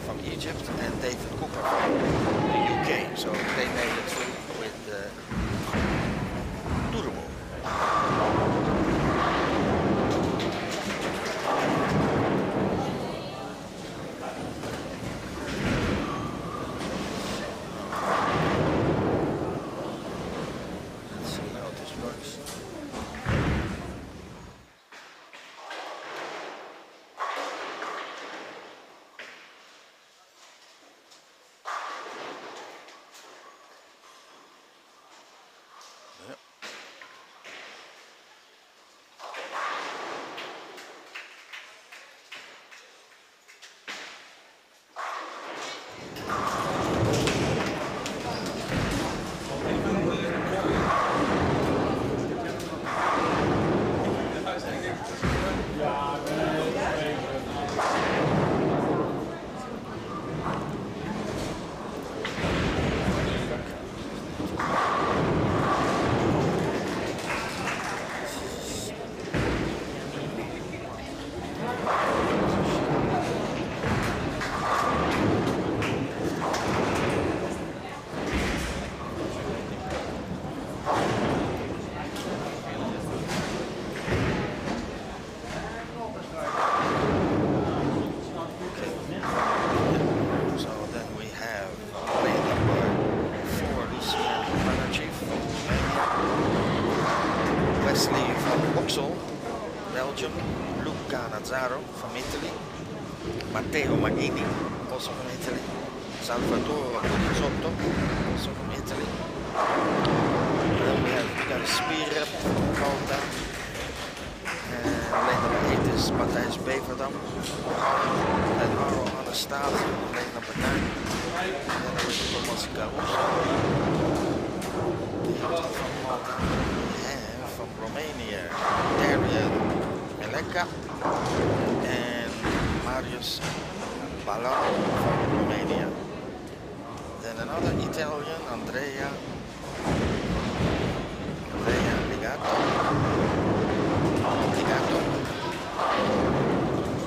From Egypt and David Cooper from the UK, so they made it through with to the wall. Let's see how this works. From Italy, Matteo Maghini, also from Italy, Salvatore Puzzotto, also from Italy. And then we got Spire from Malta, and lane number 8 is Matthijs Beverdam from Holland, and Maro Anastasio, lane number 9. And then there is Thomas Caruso, from Malta, and from Romania, Darian Meleka, and Marius Ballon from Romania. Then another Italian, Andrea Ligato.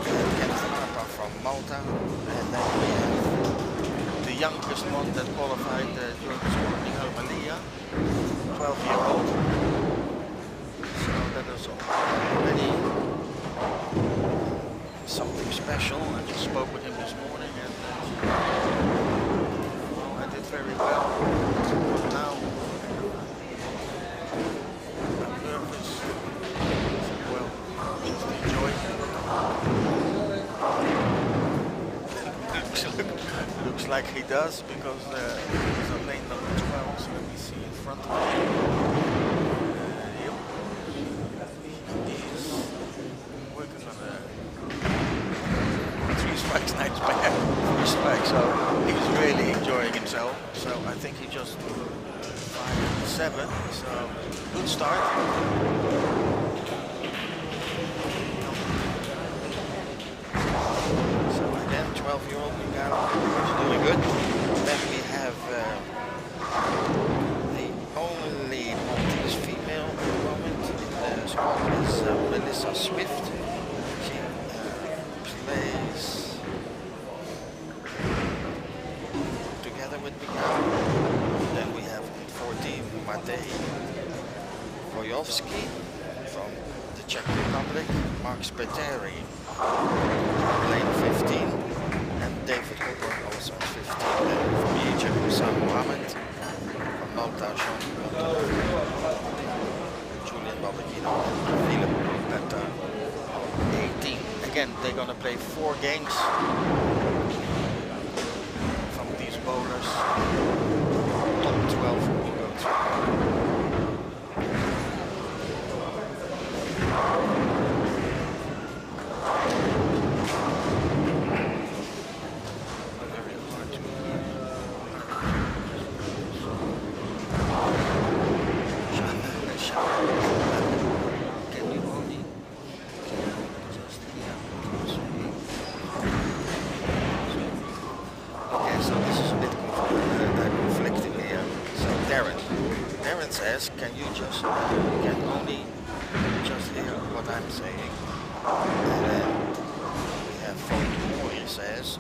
And Kenneth Papa from Malta. And then we have the youngest one that qualified during this morning, Malia, 12-year-old. So that is already something special. I just spoke with him this morning, and well, I did very well. But now I'm nervous. Well, just enjoy. Looks like he does, because he's on lane number 12. So let me see in front of him. Nice back, 3 strikes, so he's really enjoying himself. So I think he just 5-7, so good start. So again, 12-year-old Miguel is doing good. Then we have the only Maltese female at the moment in the squad is Melissa Swift. She plays with Miguel. Then we have 14 Matej Wojowski from the Czech Republic, Mark Spiteri lane 15, and David Hooper also on 15. Then from Egypt, Sam Mohammed, from Malta, Julian and Philip at 18. Again, they're going to play 4 games. Bowlers, top 12 will go through. Very hard to can you only just okay, so this is a bit conflicting here. So Darren says, can you just can only just hear what I'm saying? And then we have Phone he says,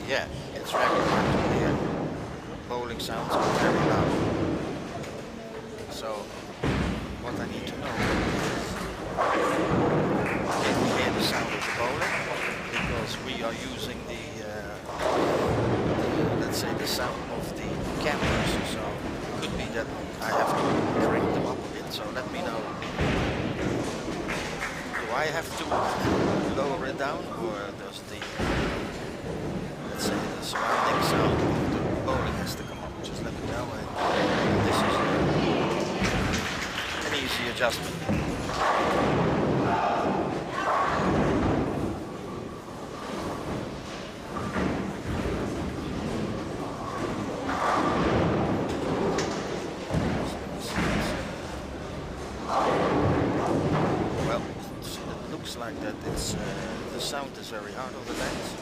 yeah, it's very hard to hear. Bowling sounds are very loud. So what I need to know is, can you hear the sound of the bowling? Because we are using the let's say the sound of the cameras, so it could be that I have to crank them up a bit, so let me know. Do I have to lower it down, or does the, let's say, the surrounding sound of the bowling has to come up? Just let me know, and this is an easy adjustment. Like that, it's the sound is very hard on the lens.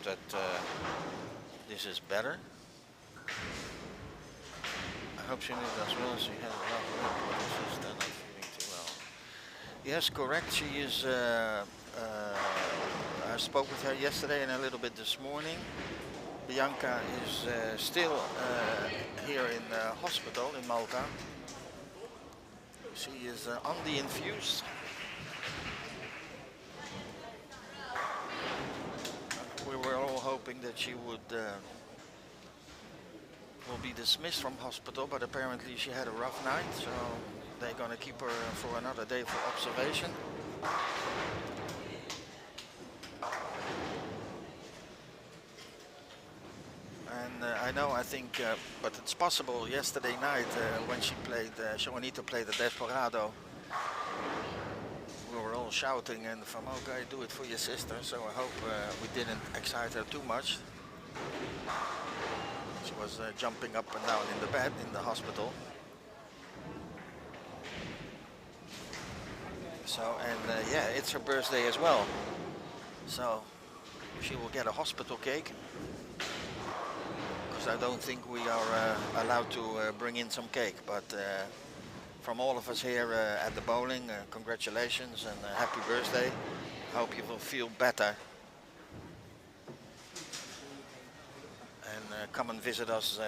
That this is better. I hope she knew as well. She had a rough week, but she's still not feeling too well. Yes, correct. She is. I spoke with her yesterday and a little bit this morning. Bianca is still here in the hospital in Malta. She is on the infused. We were all hoping that she would will be dismissed from hospital, but apparently she had a rough night, so they're going to keep her for another day for observation. And I think, but it's possible yesterday night when she played, Juanita played the Desperado, we were all shouting and from, okay, do it for your sister, so I hope we didn't excite her too much. She was jumping up and down in the bed in the hospital. So, and yeah, it's her birthday as well. So she will get a hospital cake. Because I don't think we are allowed to bring in some cake. But from all of us here at the bowling, congratulations and happy birthday. Hope you will feel better. And come and visit us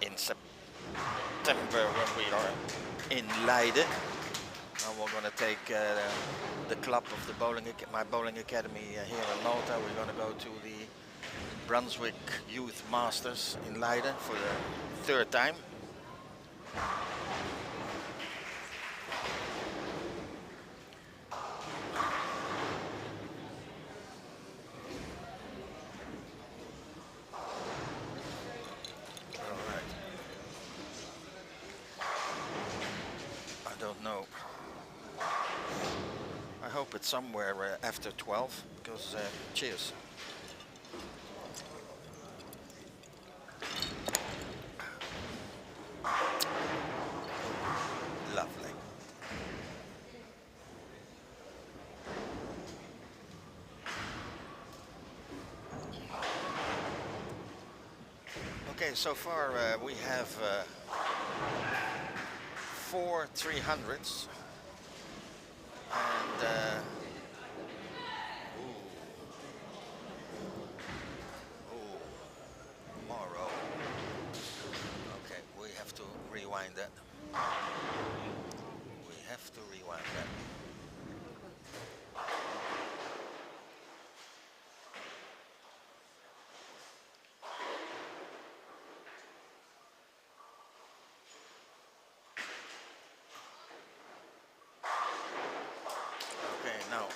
in September when we are in Leiden. And we're going to take the club of the my bowling academy here in Malta. We're going to go to the Brunswick Youth Masters in Leiden for the third time. No. I hope it's somewhere after 12, because cheers. Lovely. Okay, so far we have 4 300s and tomorrow. Okay, we have to rewind that. We have to rewind that. No.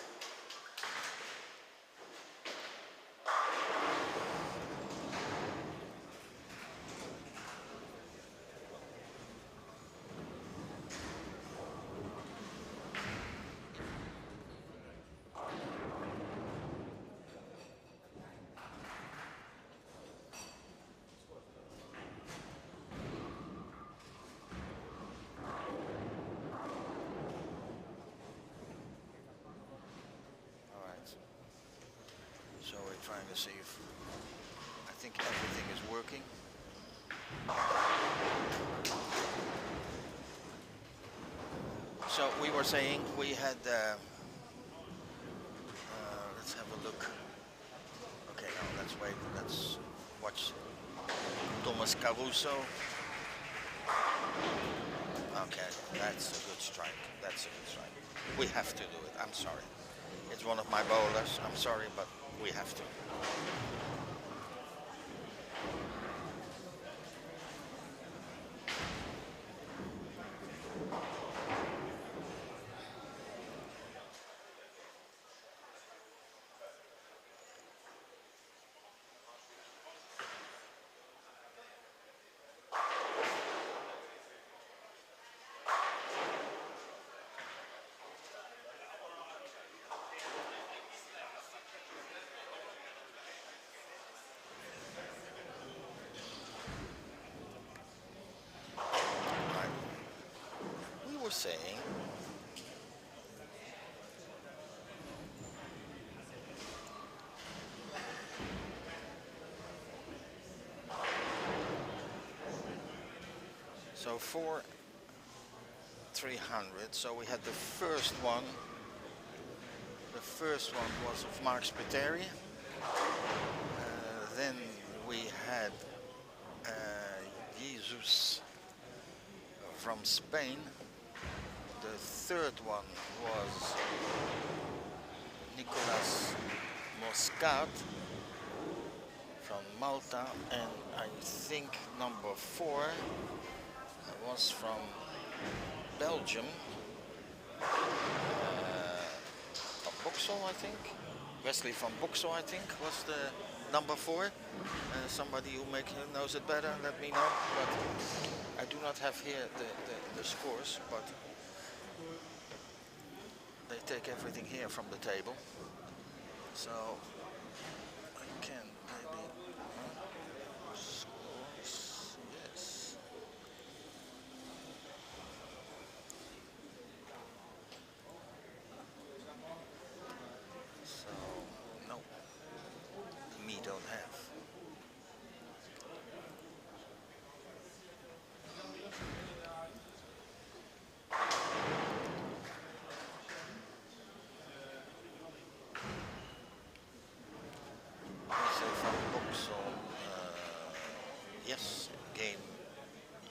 So we're trying to see if I think everything is working. So we were saying we had let's have a look. Okay, now let's wait. Let's watch Thomas Caruso. Okay, that's a good strike. That's a good strike. We have to do it. I'm sorry. It's one of my bowlers. I'm sorry, but we have to. Saying so 4 300. So we had the first one. The first one was of Mark Spiteri. Then we had Jesus from Spain. The third one was Nicolas Moscat from Malta, and I think number 4 was from Belgium, from Boxel, I think. Wesley from Boxel, I think, was the number 4. Somebody who knows it better, let me know. But I do not have here the scores, but they take everything here from the table, so I can maybe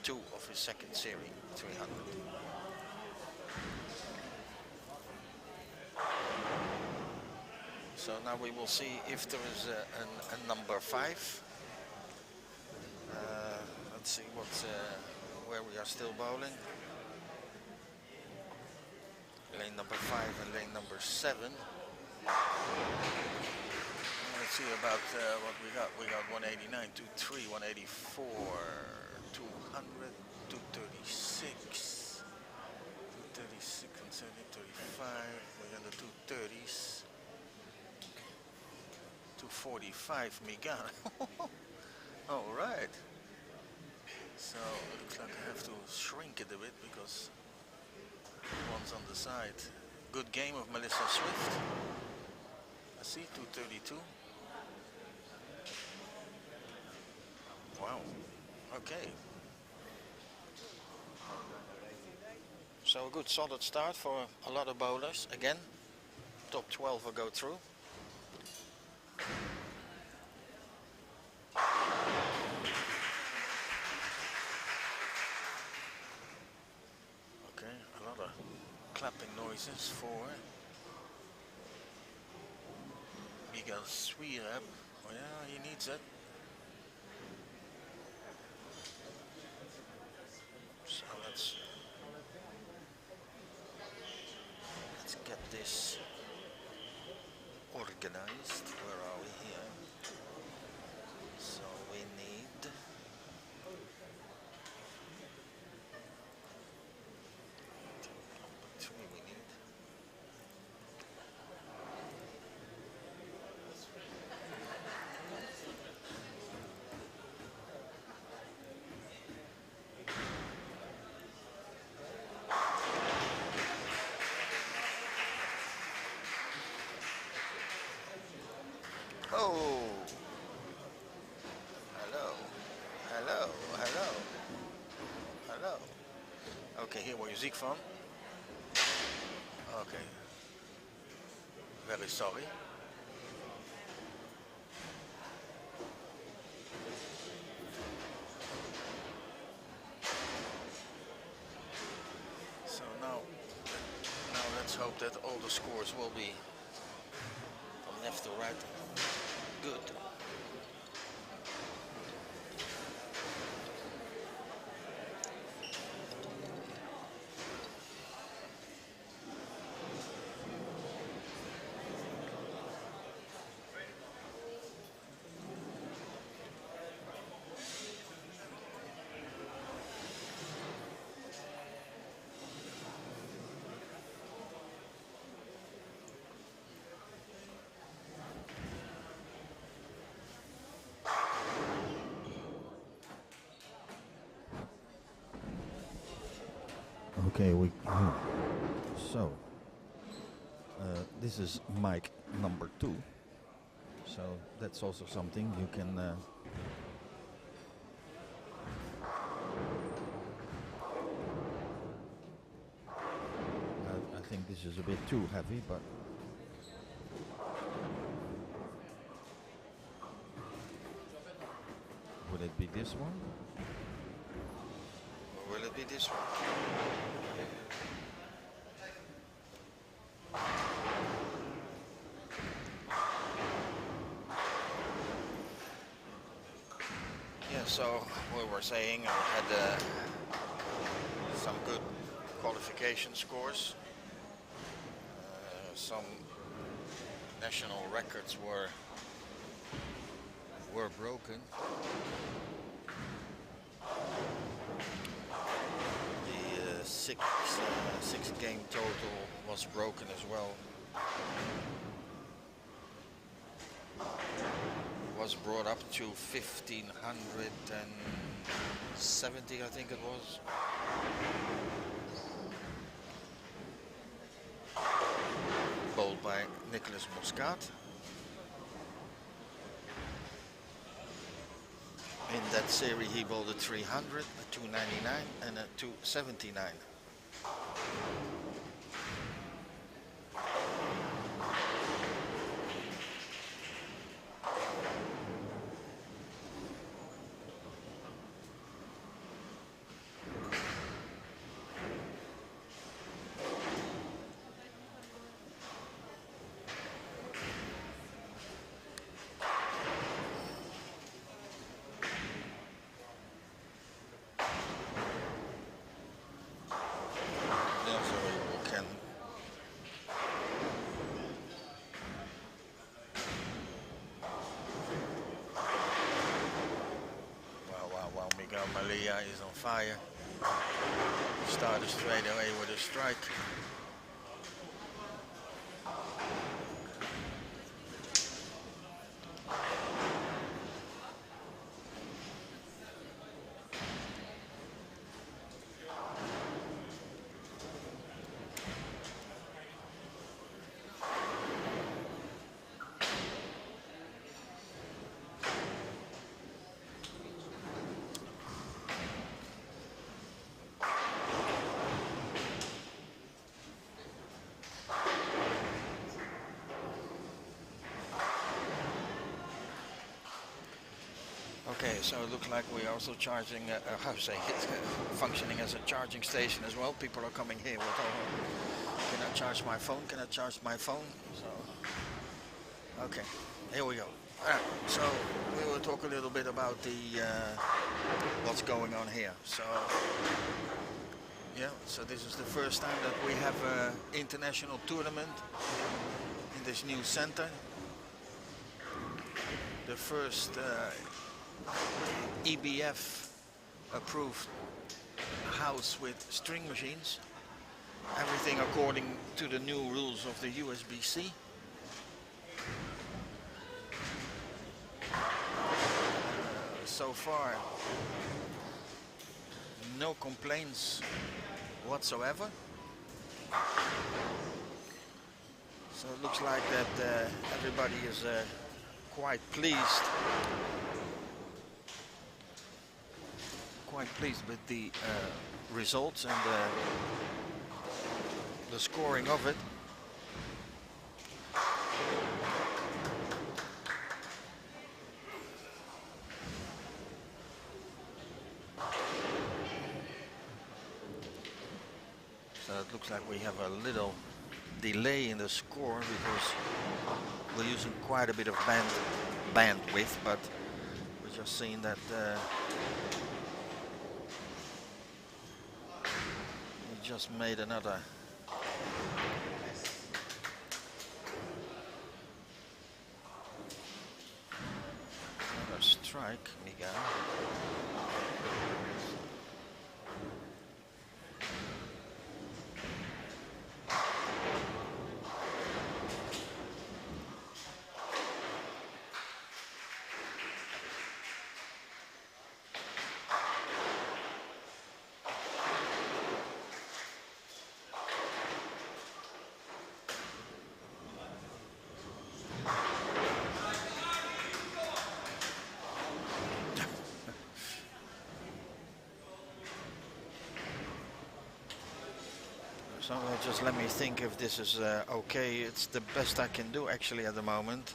2 of his second series, 300. So now we will see if there is a number 5. Let's see where we are still bowling. Lane number 5 and lane number 7. Let's see about what we got. We got 189, 23, 184, 200, 236, 236, 170, 35. We got the 230s. 245 Migana. All right. So it looks like I have to shrink it a bit because one's on the side. Good game of Melissa Swift. I see 232. Wow. Okay. So a good solid start for a lot of bowlers. Again, top 12 will go through. Okay, a lot of clapping noises for Miguel Swirab. Oh yeah, he needs it. So let's get this organized. Where are we here? So we need number 3 we need. Oh, hello, hello, hello, hello. Okay, here where muziek van. Okay, very sorry. So now let's hope that all the scores will be from left to right. Good. Okay, so this is mic number 2, so that's also something you can I think this is a bit too heavy, but would it be this one? Or will it be this one? Yeah, so we were saying I had some good qualification scores. Some national records were broken. The six game total was broken as well. Was brought up to 1570, I think it was. Bowled by Nicholas Muscat. In that series he bowled a 300, a 299 and a 279. Malia is on fire. Started straight away with a strike. Okay, so it looks like we're also charging, how to say it, functioning as a charging station as well. People are coming here with, oh, can I charge my phone? Can I charge my phone? So, okay, here we go. So we will talk a little bit about the what's going on here. So, yeah, so this is the first time that we have an international tournament in this new center. The first EBF approved house with string machines. Everything according to the new rules of the USBC. So far, no complaints whatsoever. So it looks like that everybody is quite pleased. Quite pleased with the results and the scoring of it. So it looks like we have a little delay in the score because we're using quite a bit of bandwidth, but we're just seeing that we just made another strike, Miguel. So just let me think if this is okay. It's the best I can do actually at the moment.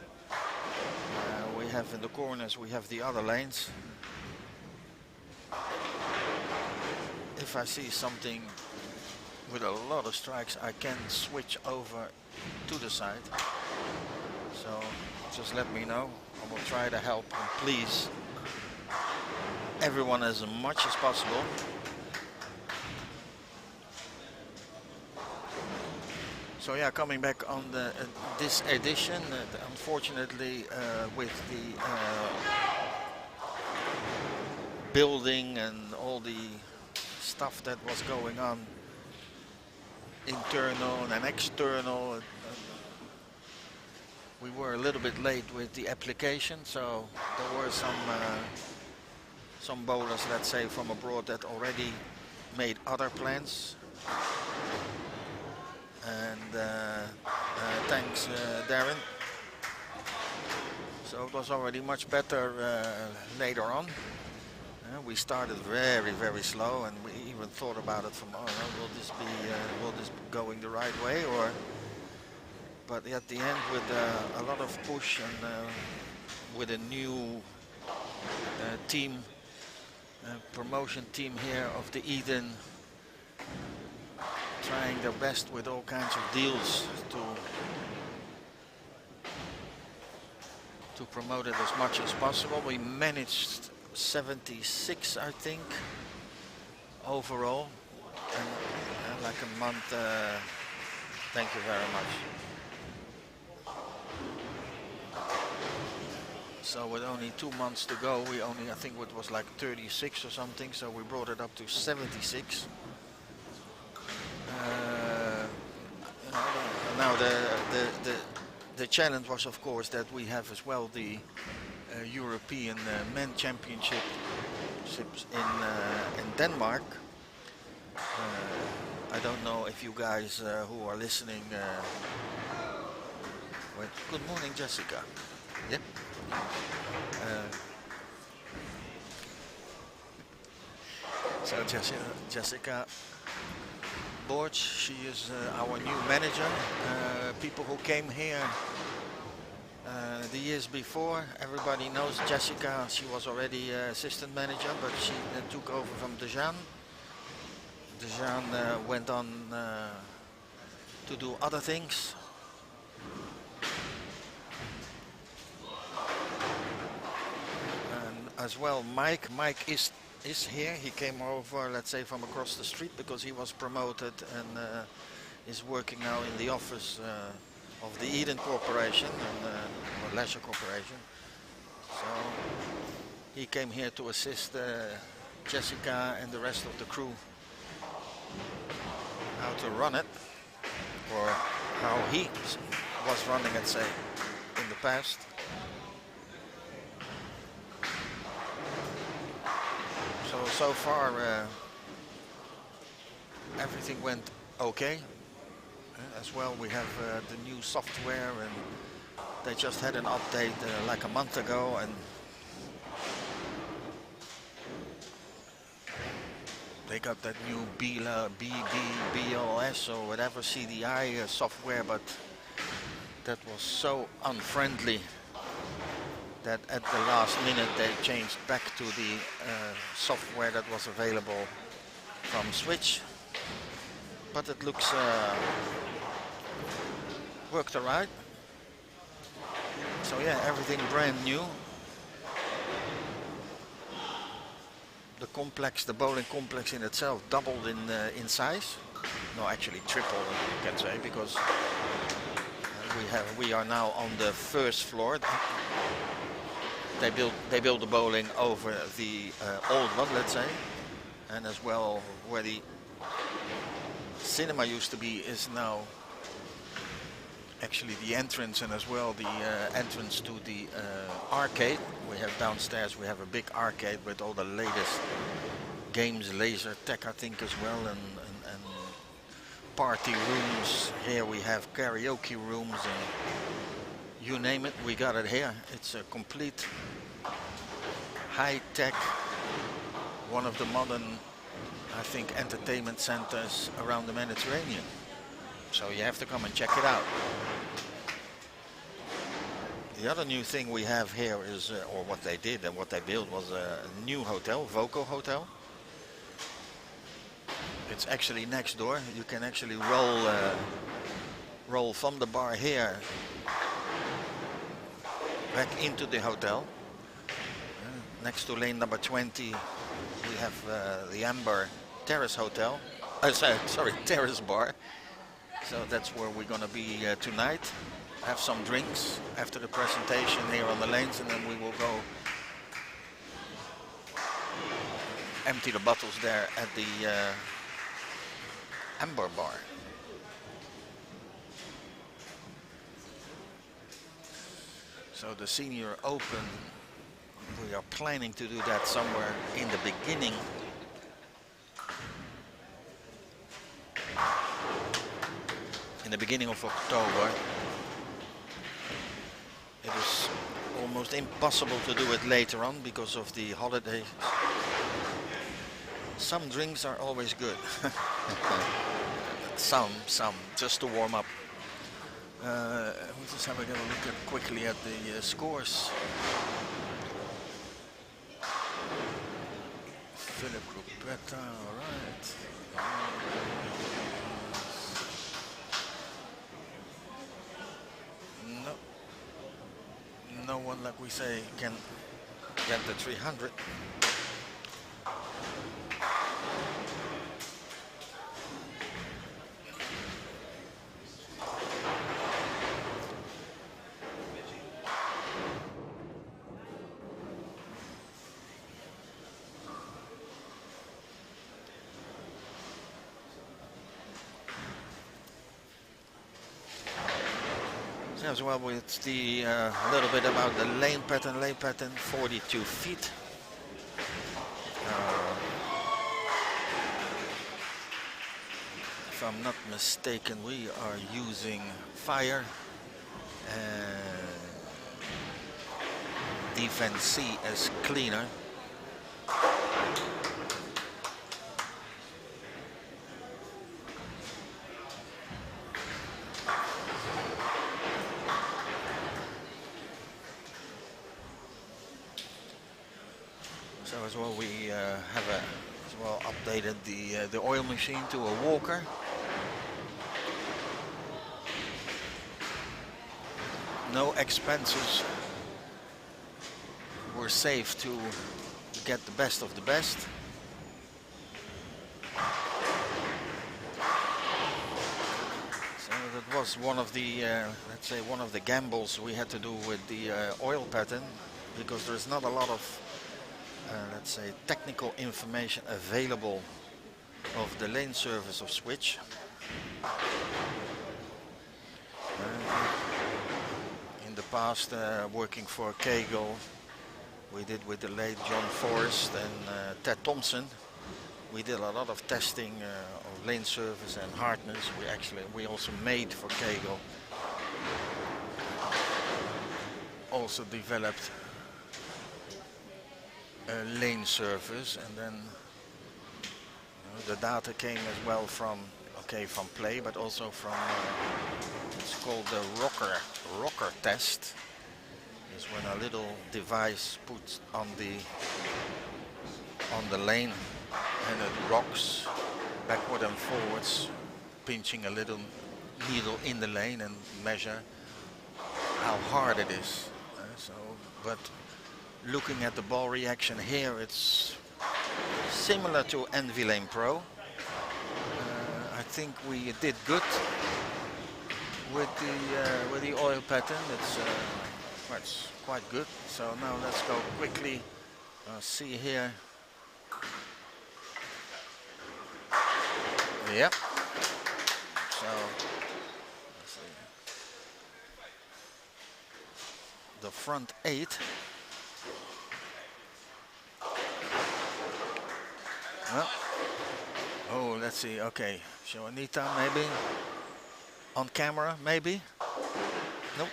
We have in the corners, we have the other lanes. If I see something with a lot of strikes, I can switch over to the side. So just let me know. I will try to help and please everyone as much as possible. So yeah, coming back on the this edition, unfortunately with the building and all the stuff that was going on, internal and external, we were a little bit late with the application. So there were some bowlers, let's say, from abroad that already made other plans. And thanks, Darren. So it was already much better later on. We started very, very slow, and we even thought about it from, oh no, will this be going the right way, or? But at the end, with a lot of push and with a new team, promotion team here of the Eden, trying their best with all kinds of deals to promote it as much as possible. We managed 76, I think, overall, and like a month. Thank you very much. So with only 2 months to go, we only, I think it was like 36 or something, so we brought it up to 76. You know, now the challenge was, of course, that we have as well the European Men Championships in Denmark. I don't know if you guys who are listening. Wait, good morning, Jessica. Yep. So Jessica Borch, she is our new manager. People who came here the years before, everybody knows Jessica. She was already assistant manager, but she took over from Dejan. Dejan went on to do other things. And as well, Mike is here. He came over, let's say, from across the street because he was promoted and is working now in the office of the Eden Corporation or Leisure Corporation. So he came here to assist Jessica and the rest of the crew how to run it, or how he was running it, say, in the past. So far everything went okay. As well, we have the new software, and they just had an update like a month ago, and they got that new BLS or whatever CDI software, but that was so unfriendly that at the last minute they changed back to the software that was available from Switch. But it looks worked alright. So yeah, everything brand new. The complex, the bowling complex in itself, doubled in size. No, actually tripled, you can say, because we are now on the first floor. They built the bowling over the old one, let's say, and as well where the cinema used to be is now actually the entrance, and as well the entrance to the arcade. We have downstairs, we have a big arcade with all the latest games, laser tech I think as well, and party rooms. Here we have karaoke rooms and you name it, we got it here. It's a complete high-tech, one of the modern, I think, entertainment centers around the Mediterranean. So you have to come and check it out. The other new thing we have here is, or what they did and what they built, was a new hotel, Voco Hotel. It's actually next door. You can actually roll from the bar here back into the hotel. Next to lane number 20, we have the Amber Terrace Hotel. Sorry, Terrace Bar. So that's where we're gonna be tonight. Have some drinks after the presentation here on the lanes, and then we will go empty the bottles there at the Amber Bar. So the Senior Open, we are planning to do that somewhere in the beginning of October. It is almost impossible to do it later on because of the holidays. Some drinks are always good. some, just to warm up. We'll just have a look quickly at the scores. Philip Grupetta, all right. No one, like we say, can get the 300. as well with the little bit about the lane pattern. Lane pattern 42 feet. If I'm not mistaken, we are using fire and defense C as cleaner. So as well, we have as well updated the oil machine to a walker. No expenses. We're safe to get the best of the best. So that was one of the, let's say, one of the gambles we had to do with the oil pattern, because there's not a lot of, let's say, technical information available of the lane surface of switch. In the past, working for Kegel, we did with the late John Forrest and Ted Thompson. We did a lot of testing of lane surface and hardness. We also made for Kegel. Also developed a lane surface, and then the data came as well from play, but also from it's called the rocker test. Is when a little device puts on the lane and it rocks backward and forwards, pinching a little needle in the lane and measure how hard it is. But looking at the ball reaction here, it's similar to NV Lane Pro. I think we did good with the oil pattern. It's quite good. So now let's go quickly see here. Yep. So let's see. The front 8. Well, oh, let's see. Okay, show Anita maybe on camera, maybe. Nope.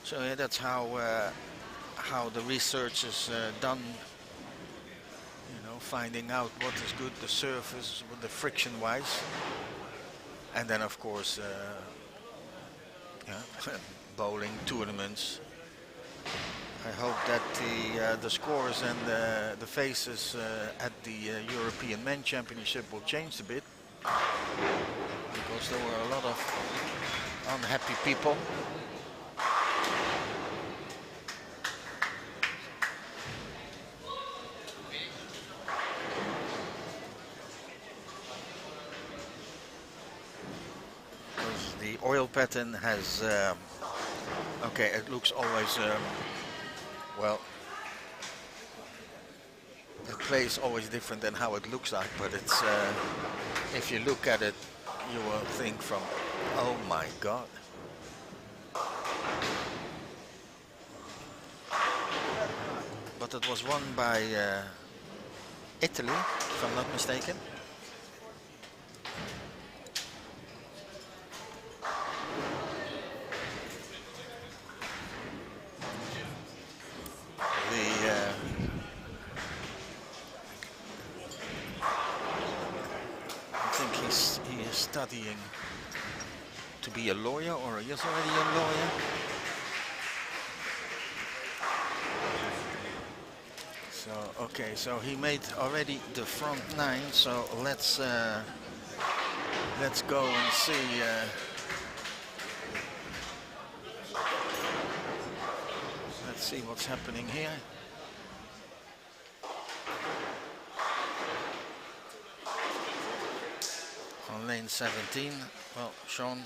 So yeah, that's how the research is done. You know, finding out what is good, the surface, the friction-wise, and then of course, bowling tournaments. I hope that the scores and the faces at the European Men Championship will change a bit, because there were a lot of unhappy people. The oil pattern has, okay, it looks always, well, the play is always different than how it looks like, but it's, if you look at it, you will think from, oh my God. But it was won by Italy, if I'm not mistaken. Studying to be a lawyer, or he is already a lawyer. So okay, so he made already the front 9. So let's go and see. Let's see what's happening here. On lane 17, well, Sean,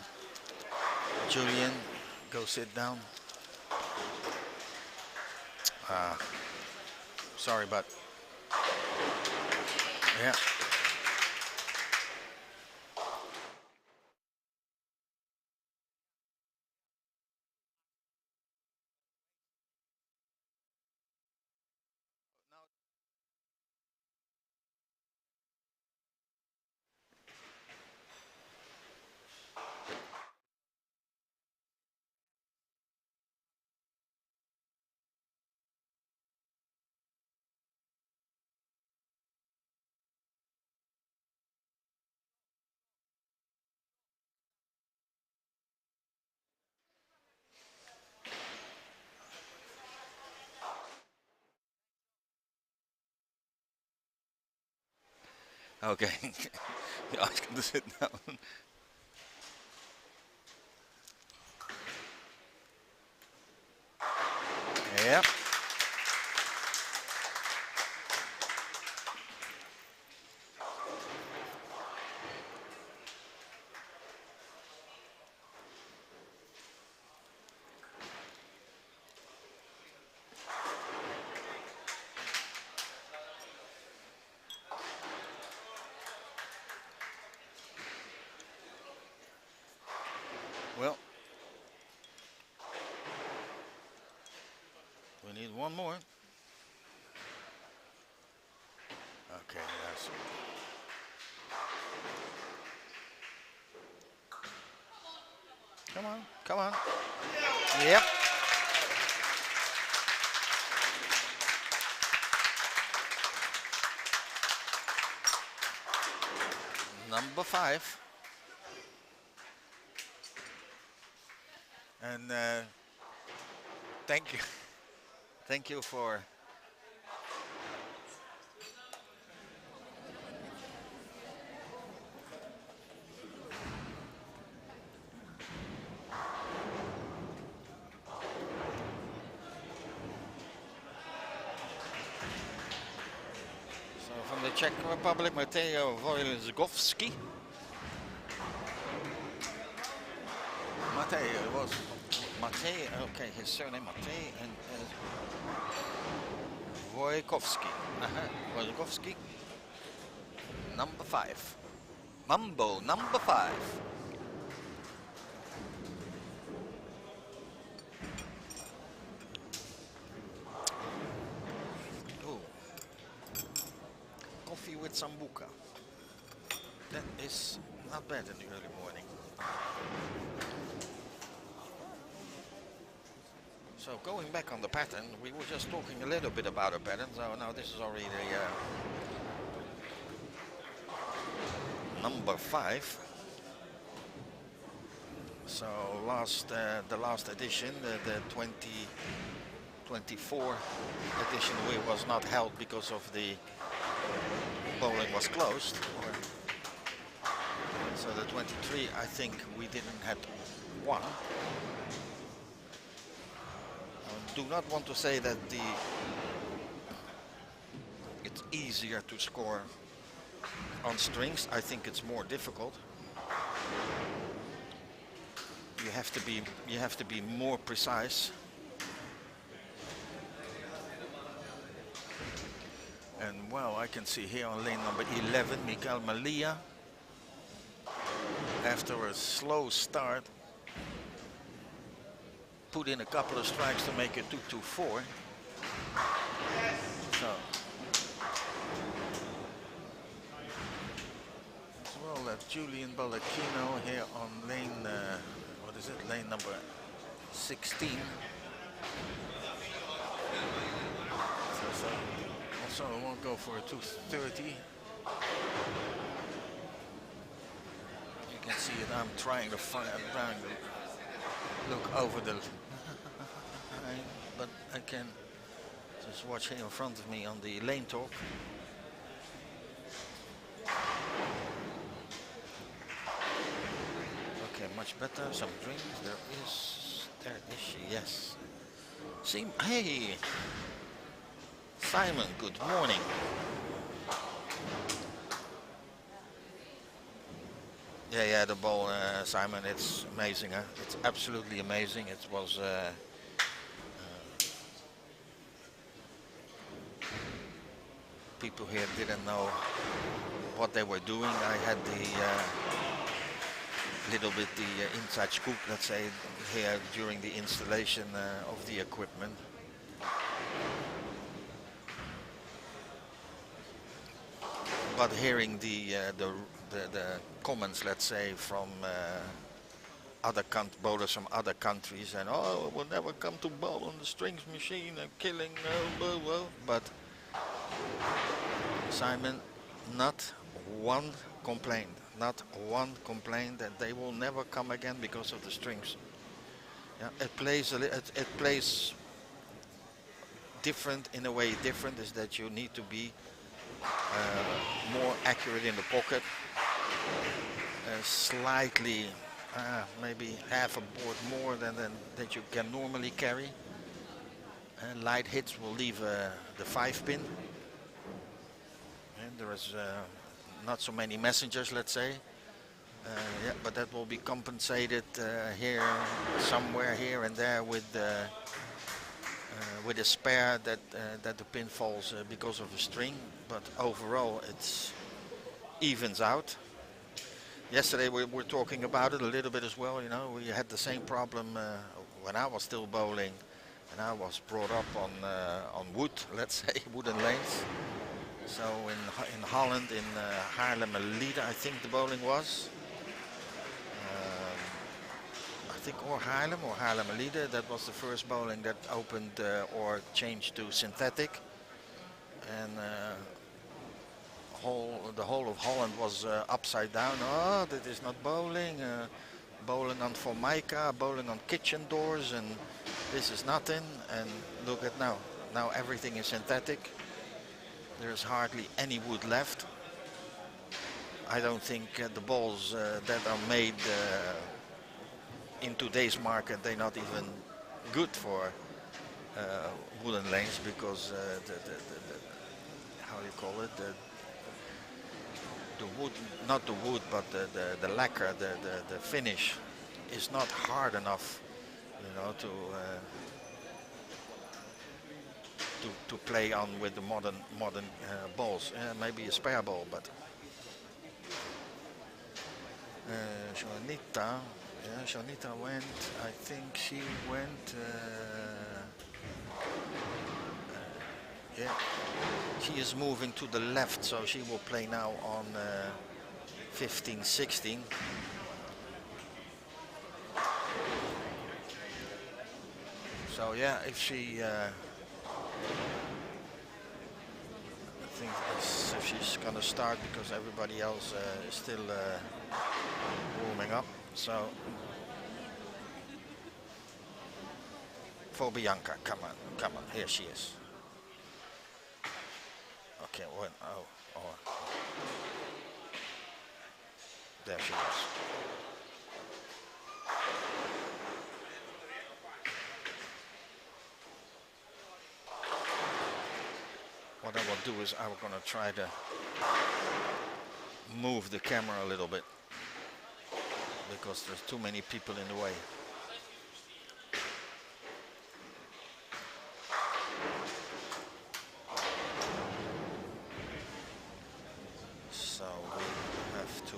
Julian, go sit down. Sorry, but Yeah. Okay. Ask him to sit down. Yeah. Well, we need one more. Okay, yes. Come on, come on. Yep. Number 5. And thank you. Thank you for from the Czech Republic, Mateo Wojciechowski. Matej was Matej. Okay, his surname Matej and Wojciechowski. Wojciechowski. Number 5. Mambo number 5. Oh, coffee with sambuca. That is not bad in the early morning. So going back on the pattern, we were just talking a little bit about a pattern. So now this is already number 5. So the last edition, the 2024 edition, was not held because of the bowling was closed. So the 23, I think we didn't have one. I do not want to say that it's easier to score on strings. I think it's more difficult. You have to be more precise. And well, I can see here on lane number 11, Mikael Malia, after a slow start, put in a couple of strikes to make it 2-2-4. So as well as Julian Baldacchino here on lane, what is it, lane number 16. So I won't go for a 230. You can see it. I'm trying to look over the but I can just watch here in front of me on the lane talk. Okay, much better. Some drinks. There is she. Yes. See, hey, Simon. Good morning. Yeah, the ball, Simon, it's amazing, huh? It's absolutely amazing. It was people here didn't know what they were doing. I had the little bit the inside scoop, let's say, here during the installation of the equipment. But hearing the comments, let's say, from other bowlers from other countries, and oh, we'll never come to bowl on the strings machine and killing, but Simon, not one complaint, not one complaint that they will never come again because of the strings. Yeah, it plays different in a way. Different is that you need to be more accurate in the pocket, slightly, maybe half a board more than that you can normally carry. Light hits will leave the 5-pin. And there is not so many messengers, let's say. Yeah, but that will be compensated here, somewhere here and there with a spare that the pin falls because of a string. But overall, it evens out. Yesterday we were talking about it a little bit as well. You know, we had the same problem when I was still bowling, and I was brought up on wood, let's say, wooden lanes. So in Holland, in Haarlemmerliede, I think the bowling was. I think or Haarlem or Haarlemmerliede, that was the first bowling that opened or changed to synthetic. And the whole of Holland was upside down. Oh, that is not bowling. Bowling on formica, bowling on kitchen doors, and this is nothing. And look at now. Now everything is synthetic. There's hardly any wood left. I don't think the balls that are made in today's market, they're not even good for wooden lanes, because the how do you call it, the wood, not the wood, but the lacquer, the finish is not hard enough, you know, to play on with the modern balls. Maybe a spare ball, but Jonita, yeah, Jonita went. I think she went. Yeah, she is moving to the left, so she will play now on 15-16. So yeah, if she, I think if she's gonna start, because everybody else is still warming up. So for Bianca, come on, here she is. Okay, when, oh, there she is. What I will do is I'm going to try to move the camera a little bit, because there's too many people in the way. So we have to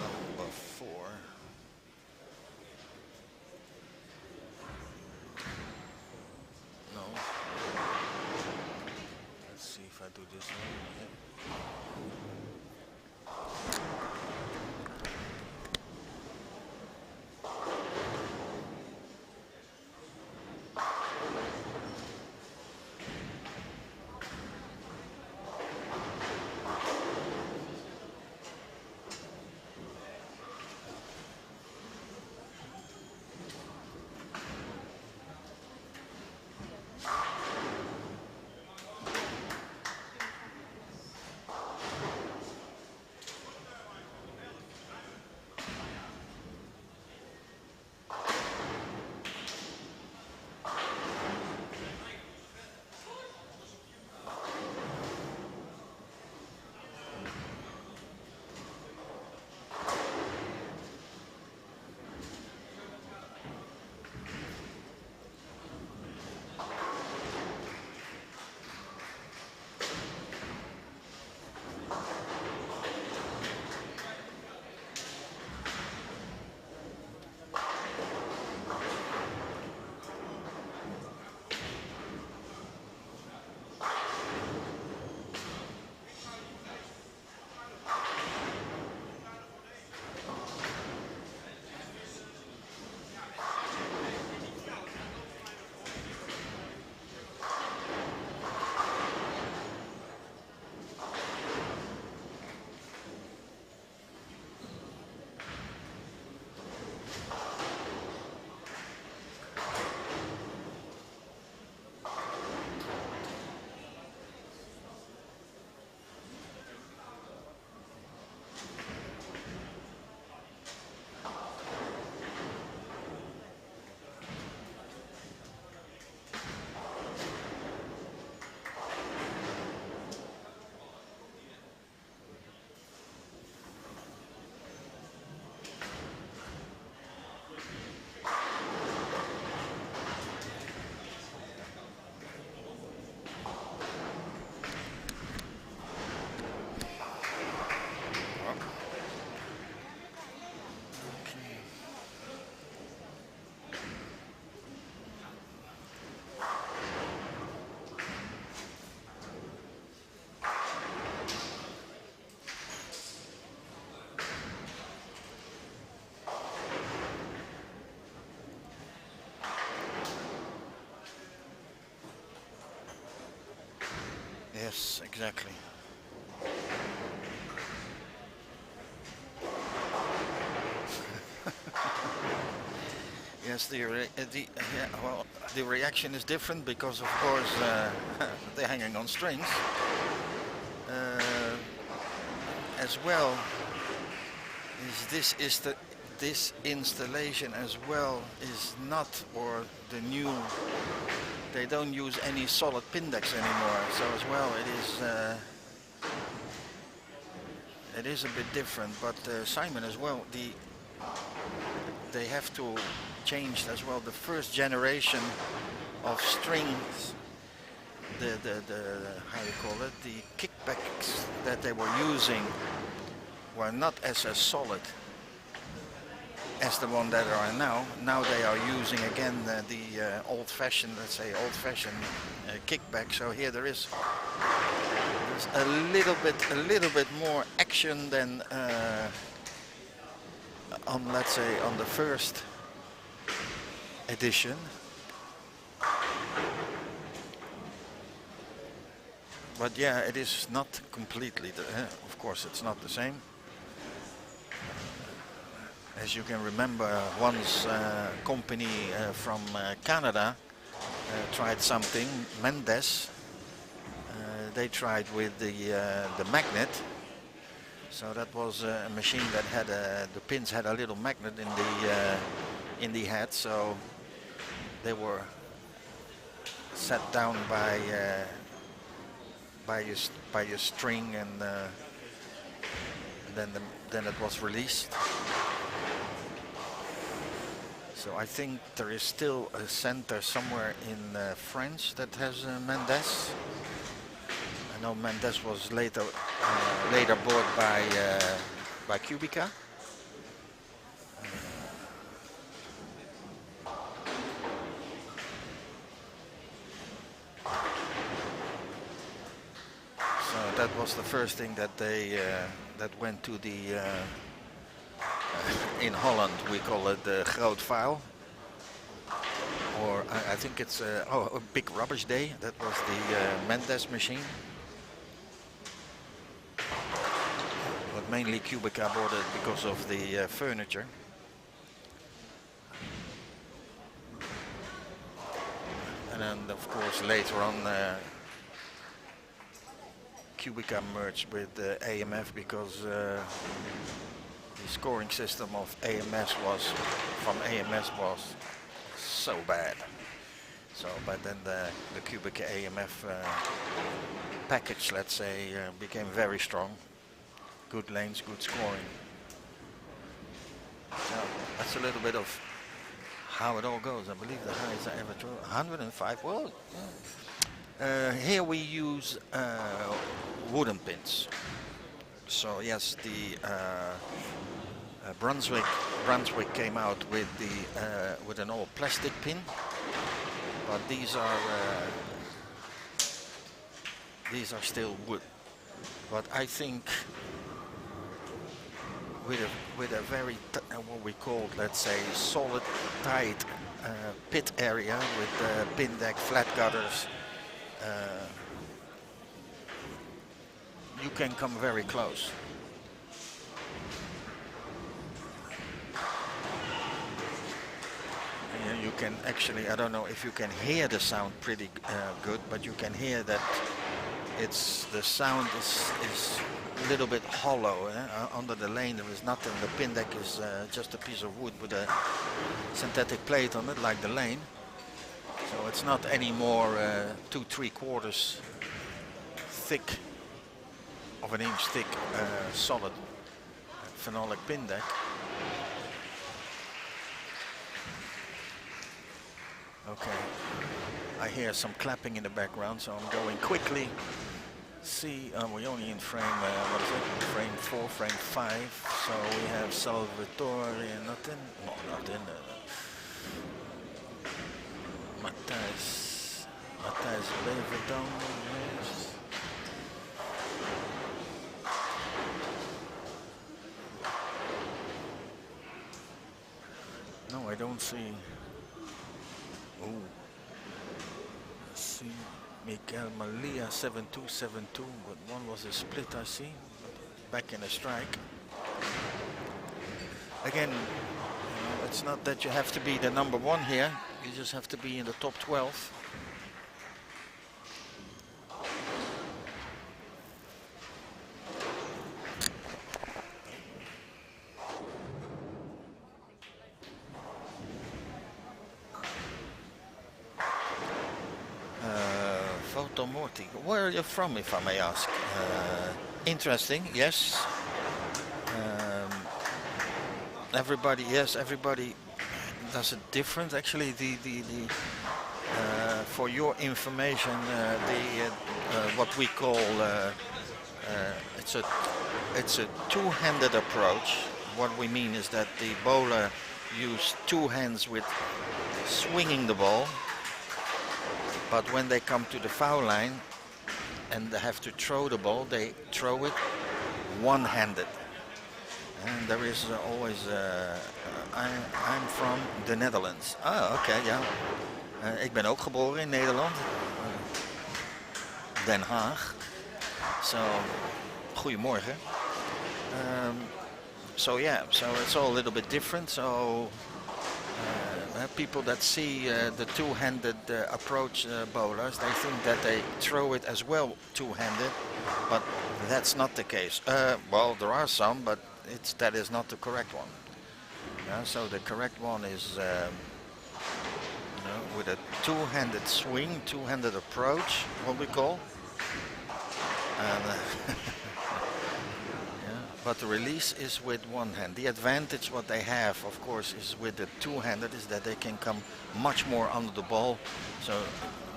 number 4. Yes, exactly. Yes, yeah, well, the reaction is different because, of course, they're hanging on strings. As well, this installation as well is not, or the new, they don't use any solid pin decks anymore. So as well, it is a bit different. But Simon as well, they have to change as well the first generation of strings, the how you call it, the kickbacks that they were using were not as solid as the one that are now. Now they are using again the old-fashioned, let's say old-fashioned kickback. So here there's a little bit more action than on, let's say, on the first edition. But yeah, it is not completely, of course it's not the same. As you can remember, once a company from Canada tried something, Mendes, they tried with the magnet. So that was a machine that had the pins had a little magnet in the head, so they were set down by a string, and then it was released. So I think there is still a center somewhere in France that has Mendes. I know Mendes was later bought by Cubica. So that was the first thing that they that went to the in Holland we call it the groot vuil, or I think it's a big rubbish day. That was the Mendes machine. But mainly Cubica bought it because of the furniture. And then of course later on Cubica merged with AMF because the scoring system of AMS was so bad. So but then the Cubica AMF package, let's say, became very strong. Good lanes, good scoring. So that's a little bit of how it all goes. I believe the highest I ever drew 105. Well, here we use wooden pins. So yes, the Brunswick came out with with an all plastic pin, but these are still wood. But I think with a very what we call, let's say, solid tight pit area with pin deck, flat gutters, you can come very close. And you can actually, I don't know if you can hear the sound pretty good, but you can hear that the sound is a little bit hollow. Under the lane there is nothing. The pin deck is just a piece of wood with a synthetic plate on it, like the lane. So it's not any more 2¾ thick of an inch thick solid phenolic pin deck. Okay, I hear some clapping in the background, so I'm going quickly. See, we're only in frame, what is it? Frame 4, frame 5. So we have Salvatore, nothing. No, nothing. Matthijs Leverdown. No, I don't see. Oh, let's see. Miguel Malia 7-2, 7-2, but one was a split, I see. Back in a strike. Again, it's not that you have to be the number one here. You just have to be in the top 12. Morty, where are you from, if I may ask? Interesting, yes. Everybody does it different. Actually, for your information, what we call it's a two-handed approach. What we mean is that the bowler uses two hands with swinging the ball. But when they come to the foul line and they have to throw the ball, they throw it one-handed. And there is always, I'm from the Netherlands. Ah, oké, ja. Ik ben ook geboren in Nederland. Den Haag. So, goedemorgen. So yeah, so it's all a little bit different. So. People that see the two-handed approach bowlers, they think that they throw it as well two-handed, but that's not the case. Well, there are some, but that is not the correct one. So the correct one is with a two-handed swing, two-handed approach, what we call. And, but the release is with one hand. The advantage what they have, of course, is with the two-handed is that they can come much more under the ball, so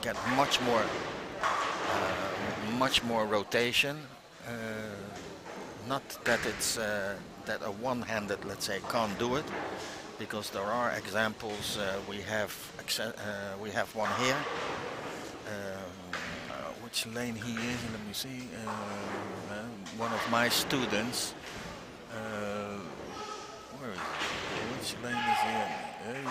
get much more rotation. Not that it's that a one-handed, let's say, can't do it, because there are examples. We have one here. Which lane he is? Let me see. One of my students. Where is he? Which lane is he in? Hey.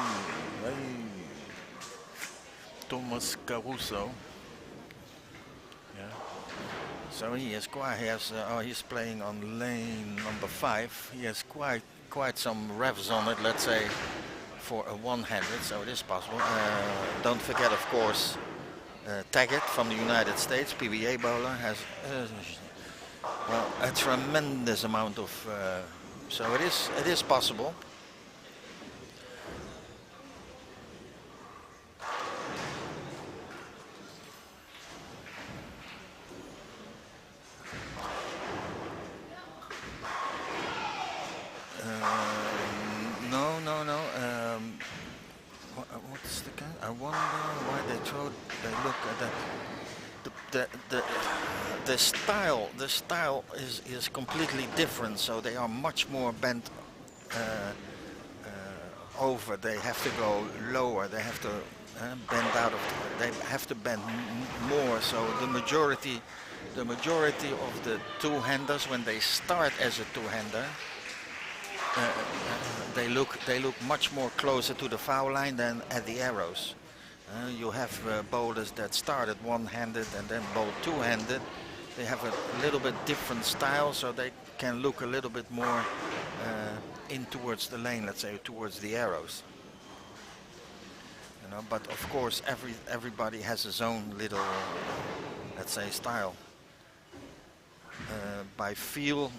Thomas Caruso. Yeah. So he has he's playing on lane number 5. He has quite some revs on it, let's say, for a one-handed. So it is possible. Don't forget, of course, Taggart from the United States, PBA bowler, has well, a tremendous amount of. So it is possible. No. What's the kind? I wonder why they throw. They look at the style. The style is completely different. So they are much more bent over. They have to go lower. They have to bend out of. They have to bend more. So the majority of the two-handers, when they start as a two-hander, they look much more closer to the foul line than at the arrows. You have bowlers that started one-handed and then bowl two-handed. They have a little bit different style, so they can look a little bit more in towards the lane, let's say, towards the arrows. You know, but of course, everybody has his own little, let's say, style. By feel.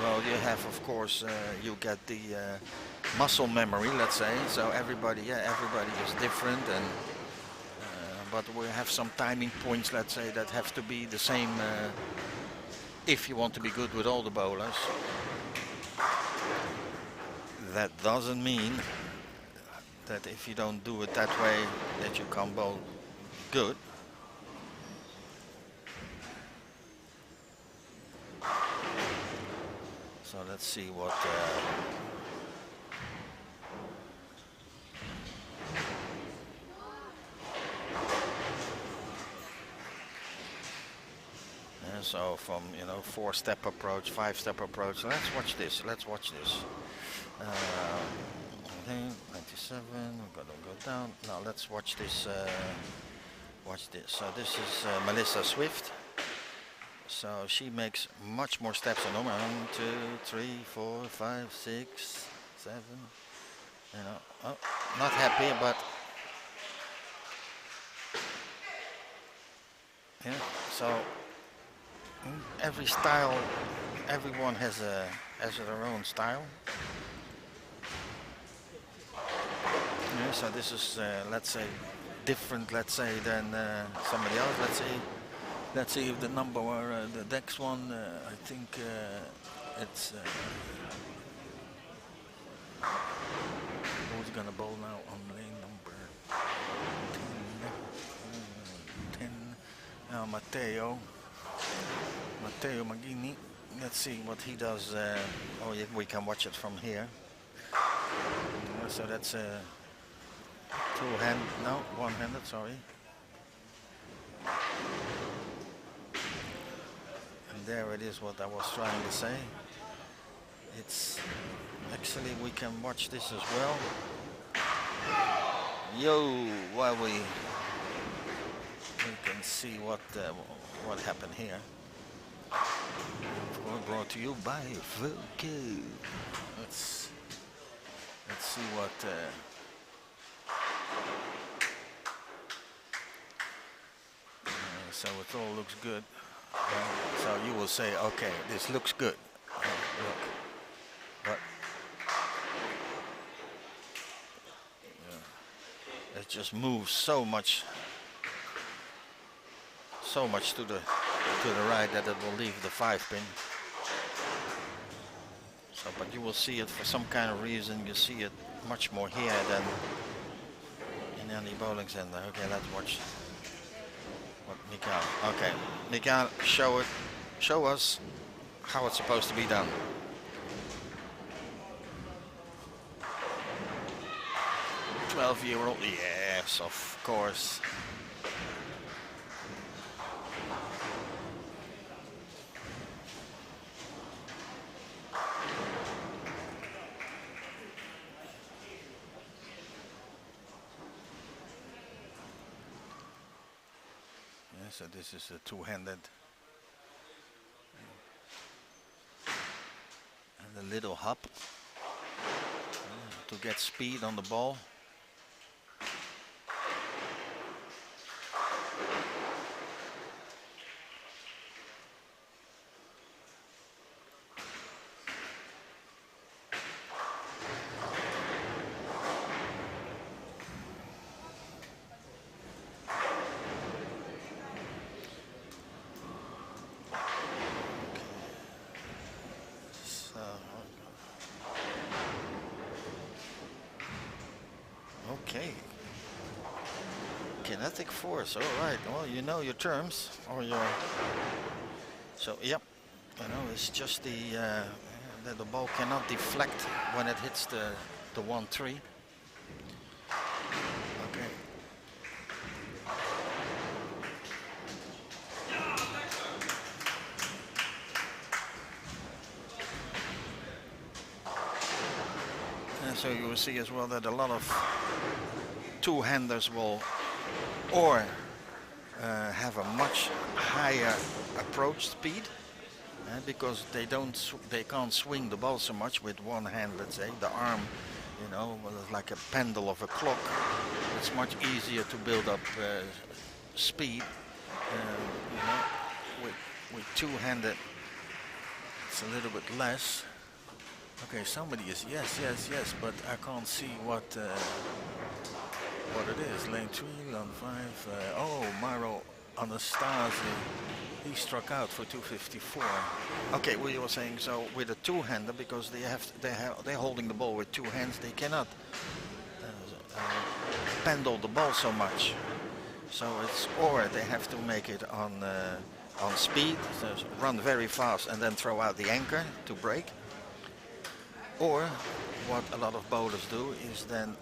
Well, you have, of course, you get the muscle memory, let's say. So everybody is different, and but we have some timing points, let's say, that have to be the same if you want to be good with all the bowlers. That doesn't mean that if you don't do it that way, that you can't bowl good. So let's see what so from 4-step approach, 5-step approach. Let's watch this. 97. We're gonna go down. Now let's watch this. Watch this. So this is Melissa Swift. So she makes much more steps than normal. 1, 2, 3, 4, 5, 6, 7. You know, oh, not happy, but yeah. So every style, everyone has their own style. Yeah, so this is let's say different, let's say, than somebody else. Let's see if the number or the next one. I think it's who's gonna bowl now on lane number 10. Matteo Maggini. Let's see what he does. Oh, yeah, we can watch it from here. So that's one-handed, sorry. And there it is, what I was trying to say. It's actually, we can watch this as well. Yo, while we can see what happened here. Of course, brought to you by Volco. Let's see what. So it all looks good. So you will say, okay, this looks good. Look, but it just moves so much to the right that it will leave the 5-pin. So, but you will see it for some kind of reason. You see it much more here than in any bowling center. Okay, let's watch what Mikael. Okay, Mikael, show us how it's supposed to be done. "12-year-old, yes, of course." So this is a two-handed and a little hop to get speed on the ball. Okay. Kinetic force, all right. Well, you know your terms, or your... So, yep. You know, it's just that the ball cannot deflect when it hits the 1-3. Okay. And so you will see as well that a lot of two-handers will or have a much higher approach speed because they can't swing the ball so much with one hand. Let's say the arm, you know, like a pendle of a clock. It's much easier to build up speed. You know, with two-handed, it's a little bit less. Okay, somebody is yes, but I can't see what it is. Lane 3, lane 5. Oh, Mauro Anastasi, he struck out for 254. Okay, we were saying, so with a two-hander, because they're holding the ball with two hands, they cannot pendle the ball so much. So it's, or they have to make it on speed, so run very fast and then throw out the anchor to break. Or what a lot of bowlers do is then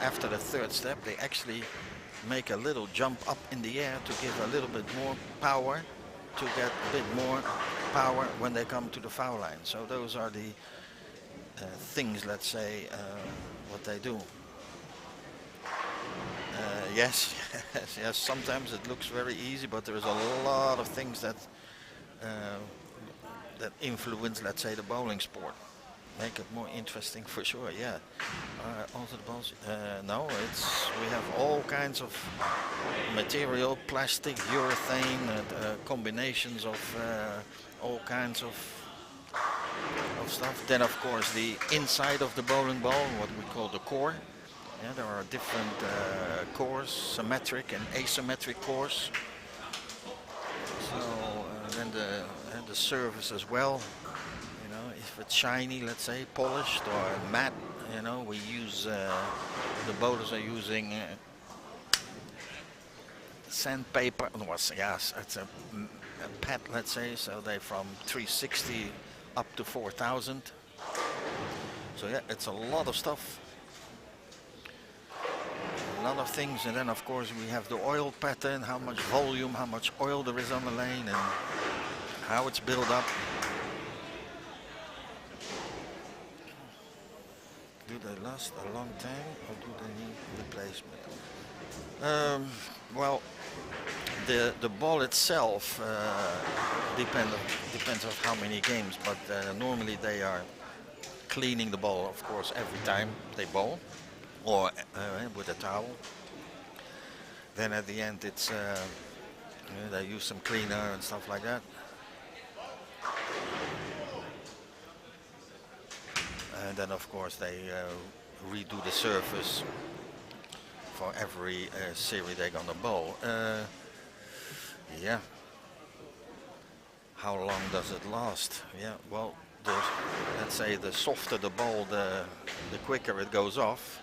after the third step they actually make a little jump up in the air to give a little bit more power, to get a bit more power when they come to the foul line. So those are things, let's say, what they do. Yes, yes, yes. Sometimes it looks very easy, but there's a lot of things that that influence, let's say, the bowling sport. Make it more interesting for sure. Yeah. Also the balls. No, we have all kinds of material, plastic, urethane, combinations of all kinds of stuff. Then, of course, the inside of the bowling ball, what we call the core. Yeah, there are different cores, symmetric and asymmetric cores. So then the surface as well. You know, if it's shiny, let's say, polished or matte, you know, we use the bowlers are using sandpaper. Yes, it's a pad, let's say. So they from 360 up to 4,000. So yeah, it's a lot of stuff. A lot of things, and then of course we have the oil pattern, how much volume, how much oil there is on the lane, and how it's built up. Do they last a long time, or do they need replacement? Well, the ball itself depends on how many games, but normally they are cleaning the ball, of course, every time they bowl, or with a towel. Then at the end, it's they use some cleaner and stuff like that. And then, of course, they redo the surface for every series they're gonna bowl. Yeah. How long does it last? Yeah. Well, let's say the softer the ball, the quicker it goes off.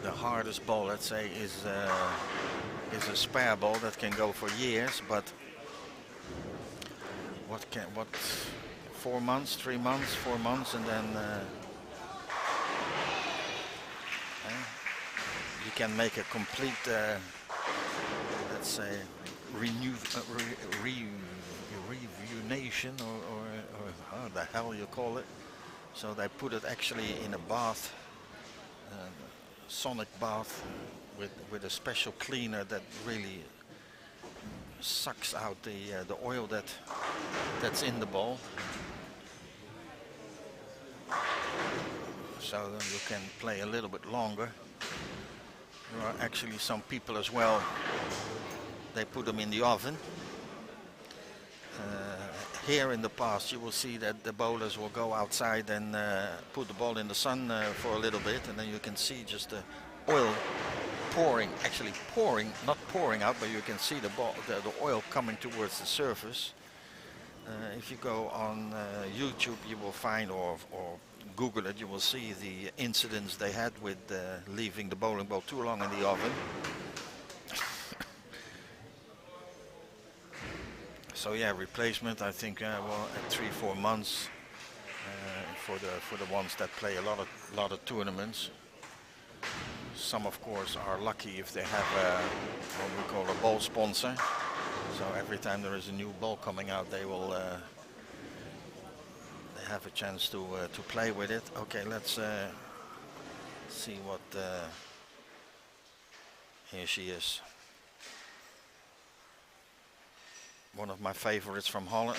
The hardest ball, let's say, is a spare ball that can go for years. But what 4 months, 3 months, 4 months, and then you can make a complete, let's say, rejuvenation, or how the hell you call it. So they put it actually in a bath, sonic bath, with a special cleaner that really sucks out the oil that's in the ball. So then you can play a little bit longer. There are actually some people as well, they put them in the oven. Here in the past you will see that the bowlers will go outside and put the ball in the sun for a little bit, and then you can see just the oil pouring, actually pouring, not pouring out, but you can see the oil coming towards the surface. If you go on YouTube, you will find, or Google it, you will see the incidents they had with leaving the bowling ball too long in the oven. So yeah, replacement, I think, well, at 3-4 months for the ones that play a lot of tournaments. Some, of course, are lucky if they have what we call a ball sponsor. So every time there is a new ball coming out, they will they have a chance to play with it. Okay, let's see what here she is. One of my favorites from Holland.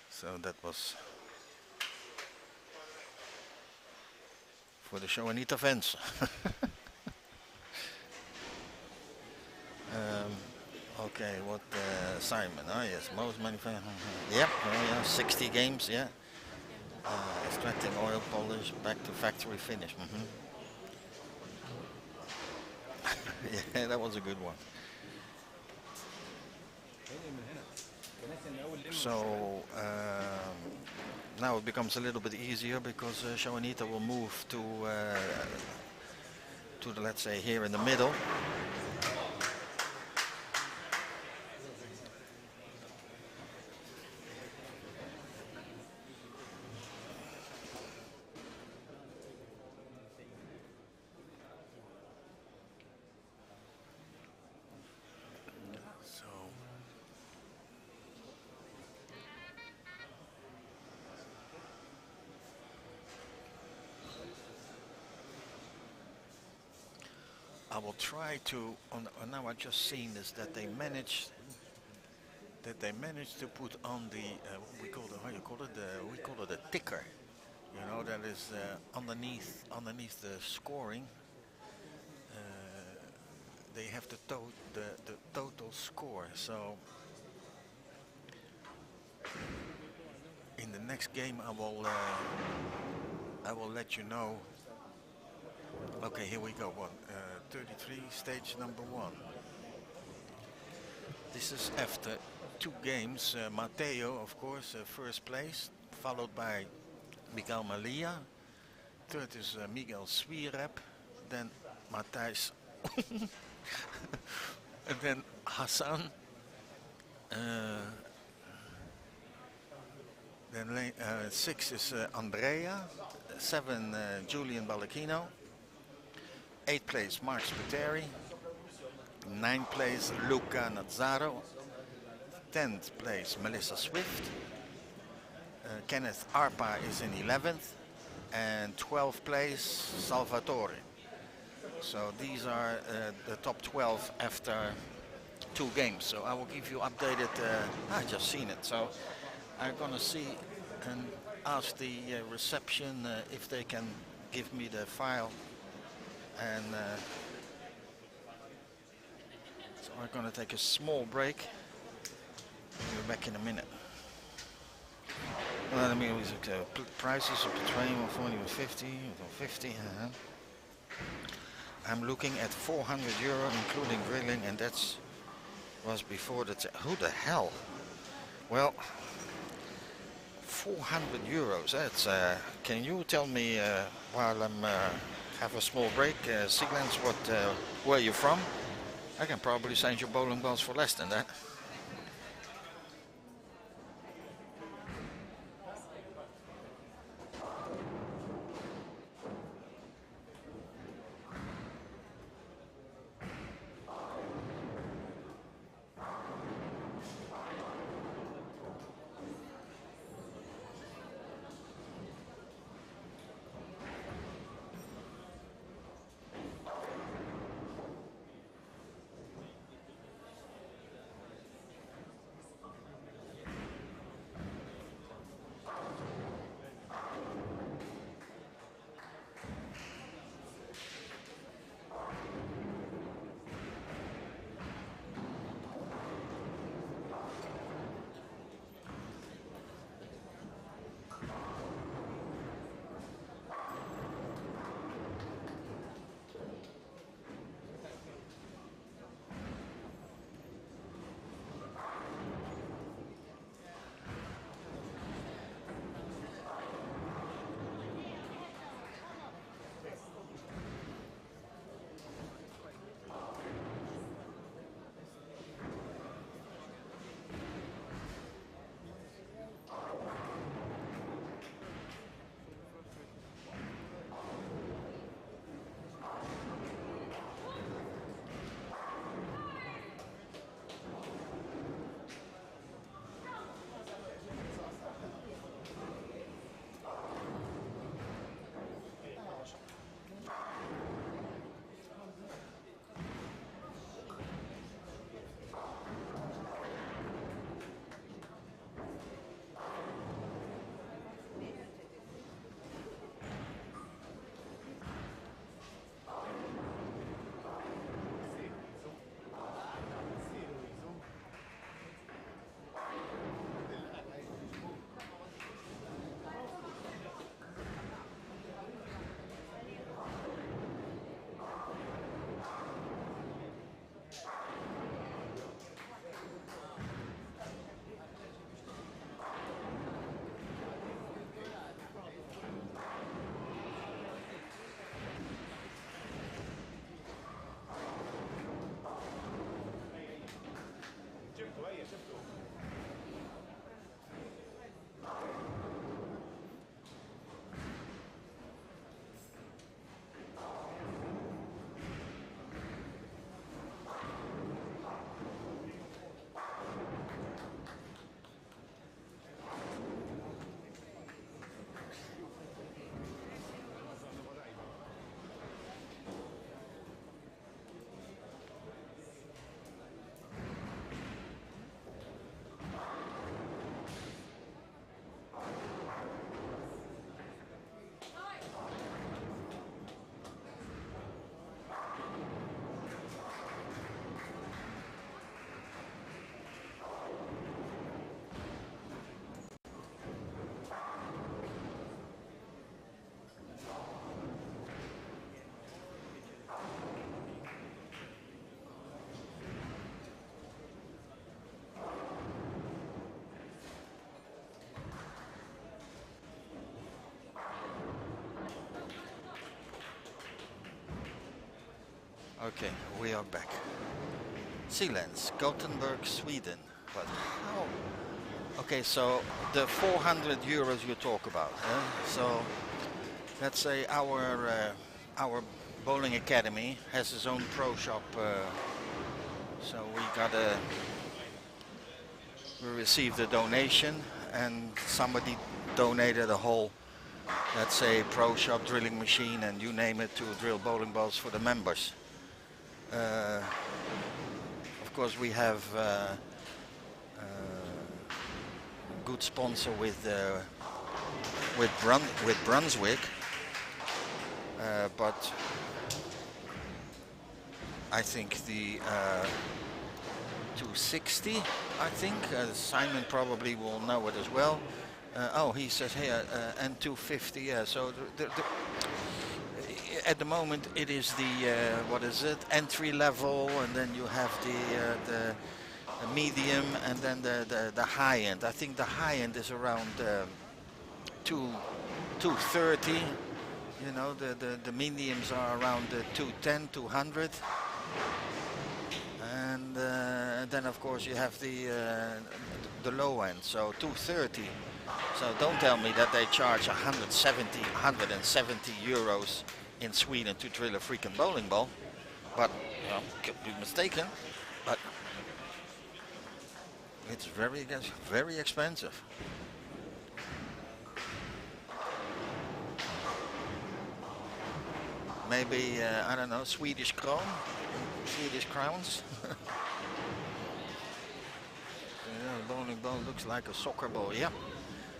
So that was for the Shoanita fans. Okay, what Simon? Oh yes, most manufacturing. Yep, yeah, 60 games. Yeah, extracting oil, polish, back to factory finish. Yeah, that was a good one. So now it becomes a little bit easier because Shoanita will move to the, let's say, here in the middle. will try to. Now I just seen this that they managed to put on the we call it, how you call it, we call it a ticker. You know, that is underneath the scoring. They have the total score. So in the next game I will let you know. Okay, here we go. 33, stage number 1. This is after 2 games. Matteo, of course, first place, followed by Miguel Malia. Third is Miguel Swierep. Then Matthijs. And then Hassan. Then 6 is Andrea. 7 Julian Ballachino. 8th place Mark Spiteri. 9th place Luca Nazzaro. 10th place Melissa Swift. Kenneth Arpa is in 11th. And 12th place Salvatore. So these are the top 12 after 2 games. So I will give you updated. I just seen it. So I'm gonna see and ask the reception if they can give me the file. And so I'm gonna take a small break. We'll be back in a minute. Well, I mean, prices of the train were 40 or 50, or 50. I'm looking at 400 euro, including grilling, and that's was before the. Who the hell? Well, 400 euros. That's. Can you tell me while I'm have a small break, Siglands, where you're from? I can probably send you bowling balls for less than that. Okay, we are back. Sealands, Gothenburg, Sweden. But how? Okay, so the 400 euros you talk about. So let's say our bowling academy has its own pro shop. So we received a donation, and somebody donated a whole, let's say, pro shop drilling machine and you name it to drill bowling balls for the members. Of course, we have good sponsor with Brunswick, but I think the 260. I think Simon probably will know it as well. Oh, he says here and 250. Yeah, so at the moment it is the what is it, entry level, and then you have the medium, and then the high end. I think the high end is around 230. You know, the mediums are around 210, 200, and then of course you have the low end, so 230. So don't tell me that they charge 170 euros in Sweden to drill a freaking bowling ball. But you know, could be mistaken. But it's very expensive. Maybe I don't know, Swedish crowns. Yeah, bowling ball looks like a soccer ball. Yeah.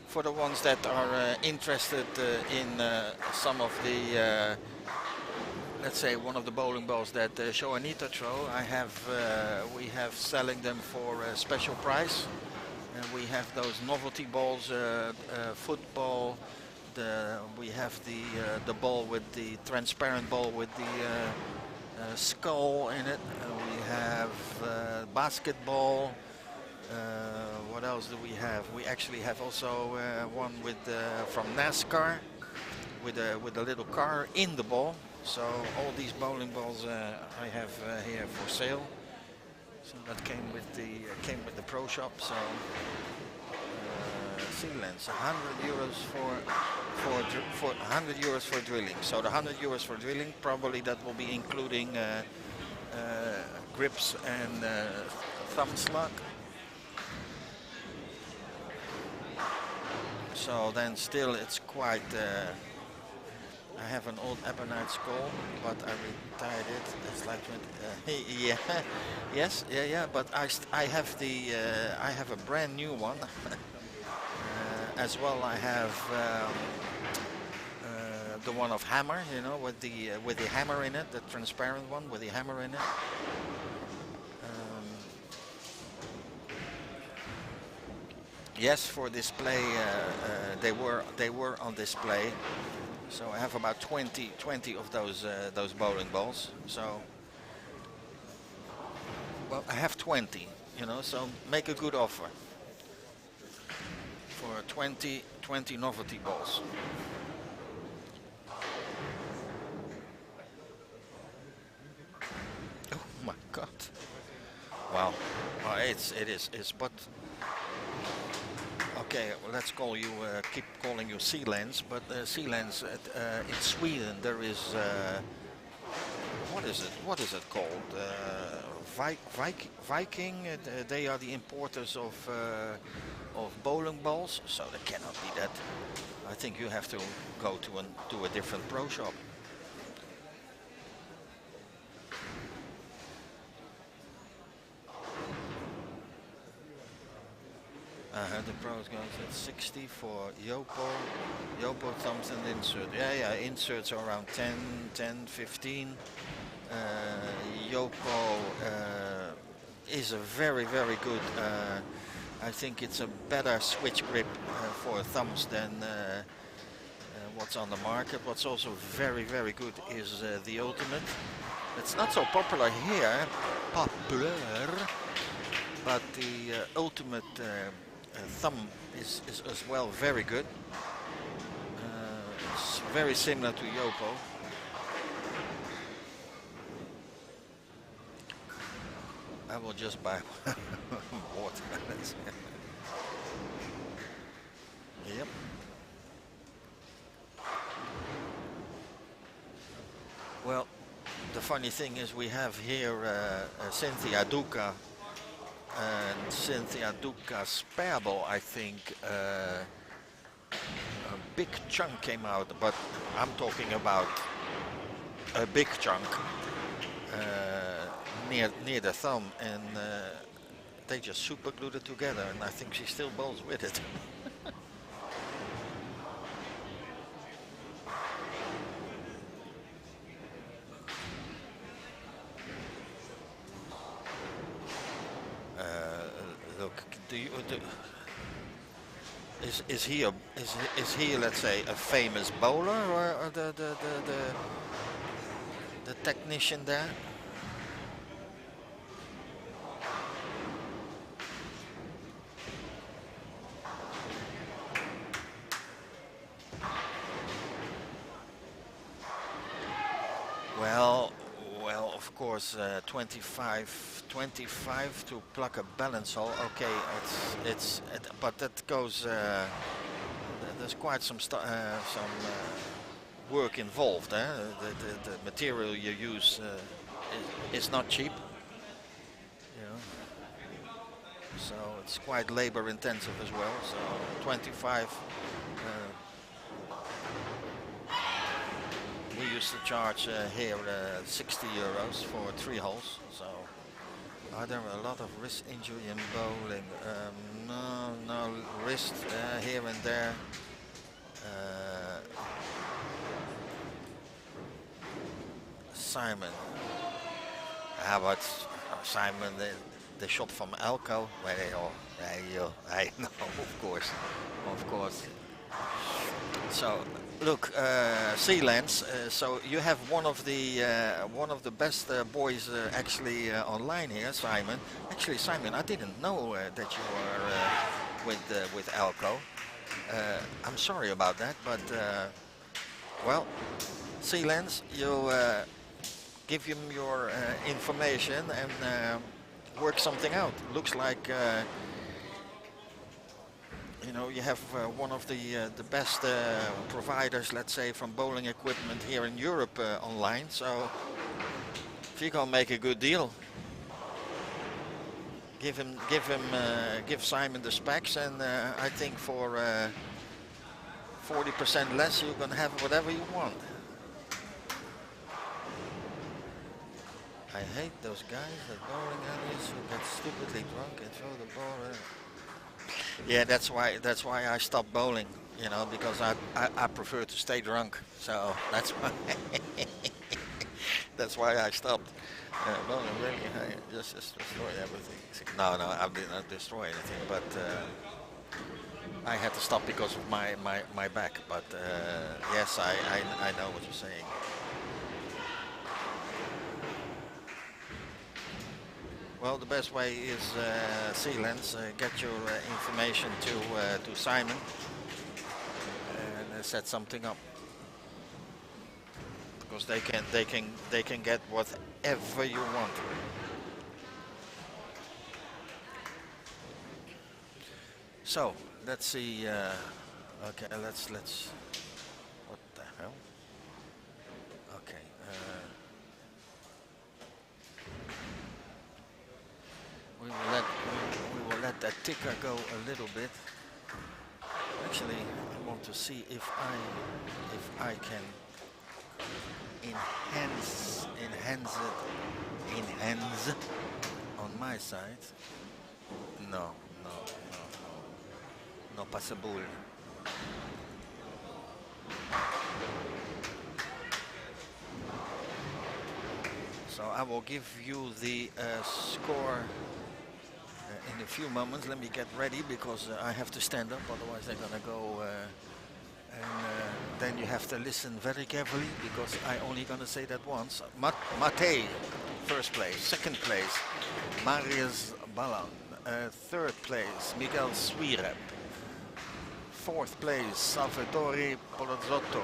For the ones that are interested in some of the, let's say, one of the bowling balls that Joanita throw, we have selling them for a special price. And we have those novelty balls, football. We have the ball with the transparent ball with the skull in it. We have basketball. What else do we have? We actually have also one with from NASCAR with a little car in the ball. So all these bowling balls I have here for sale. So that came with the pro shop. So Sealands, 100 euros for 100 euros for drilling. So the 100 euros for drilling, probably that will be including grips and thumb slug. So then still it's quite, I have an old Ebonite skull, but I retired it. It's like 20, yeah, yes, yeah, but I have a brand new one. As well, I have the one of hammer, you know, with the hammer in it, the transparent one with the hammer in it. Yes, for display, they were on display. So I have about 20 of those bowling balls. So, well, I have 20, you know. So make a good offer for 20 novelty balls. Oh my God! Wow, it is, but. Okay, well, let's call you, keep calling you Sealands, but Sealands in Sweden there is, what is it called? Viking, they are the importers of bowling balls, so there cannot be that. I think you have to go to a different pro shop. The pros goes at 60 for Yopo thumbs and insert. Yeah, inserts are around 10, 15. Yopo is a very good, I think it's a better switch grip for thumbs than what's on the market. What's also very good is the Ultimate. It's not so popular here, but the Ultimate thumb is as well very good. It's very similar to Yopo. I will just buy watermelons. Yep. Well, the funny thing is we have here Cynthia Duca and Cynthia Duca's Superbowl, I think. A big chunk came out, but I'm talking about a big chunk near the thumb, and they just super glued it together, and I think she still bowls with it. Look, is he let's say a famous bowler, or the technician there? Well, of course, 25 to pluck a balance hole. Okay, but that goes. There's quite some work involved. The material you use is not cheap. You know, so it's quite labor intensive as well. So 25. We used to charge here 60 euros for 3 holes. So are there a lot of wrist injury in bowling? No wrist here and there. Simon. How about Simon? The shop from Alco, where they all. I know, of course. So. Look, Sealands. So you have one of the best boys actually online here, Simon. Actually, Simon, I didn't know that you were with Alco. I'm sorry about that, but well, Sealands, you give him your information and work something out. Looks like. You know, you have one of the best providers, let's say, from bowling equipment here in Europe online. So if you can make a good deal, give Simon the specs, and I think for 40% less, you can have whatever you want. I hate those guys at bowling alleys who get stupidly drunk and throw the ball. Yeah, that's why I stopped bowling, you know, because I prefer to stay drunk. So that's why that's why I stopped bowling. Really, I just destroyed everything. No, I did not destroy anything, but I had to stop because of my back. But yes, I know what you're saying. Well, the best way is Sealands. Get your information to Simon and set something up, because they can get whatever you want. So let's see. Okay, let's. What the hell? Okay. We will let that ticker go a little bit. Actually, I want to see if I can enhance on my side. No possible. So I will give you the score in a few moments. Let me get ready, because I have to stand up, otherwise they're gonna go and then you have to listen very carefully, because I only gonna say that once. Matej, first place. Second place, Marius Balan. Third place, Miguel Swirep. Fourth place, Salvatore Polozzotto.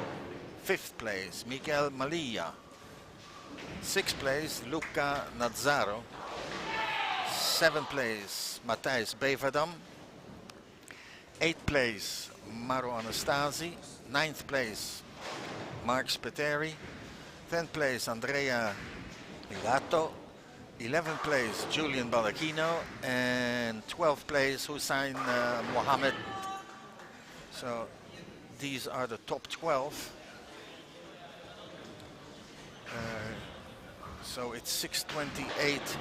Fifth place, Miguel Malia. Sixth place, Luca Nazzaro. 7th place, Matthijs Beverdam. 8th place, Maro Anastasi. 9th place, Mark Spiteri. 10th place, Andrea Milato. 11th place, Julian Baldacchino. And 12th place, Hussein Mohammed. So these are the top 12. So it's 6:28.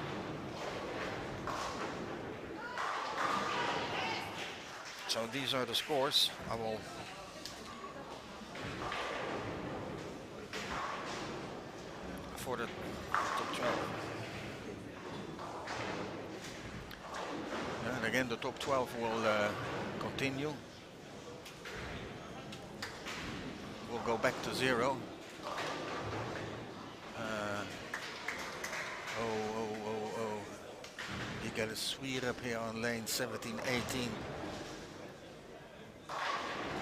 So these are the scores. I will for the top 12. And again, the top 12 will continue. We'll go back to 0. Oh. You get a sweet up here on lane 17, 18.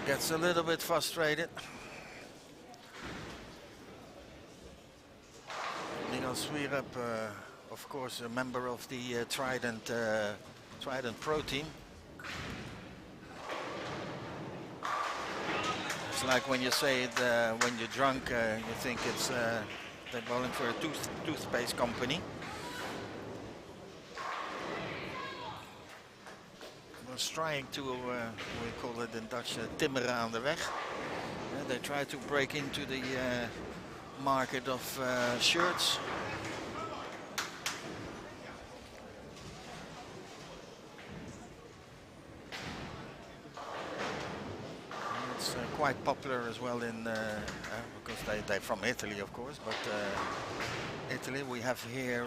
Gets a little bit frustrated. Miguel Swierup, of course, a member of the Trident Pro team. It's like when you say it, when you're drunk, you think it's they're bowling for a toothpaste company. Was trying to, we call it in Dutch, timmeren aan de weg. They try to break into the market of shirts. It's quite popular as well in, because they're from Italy, of course, but Italy, we have here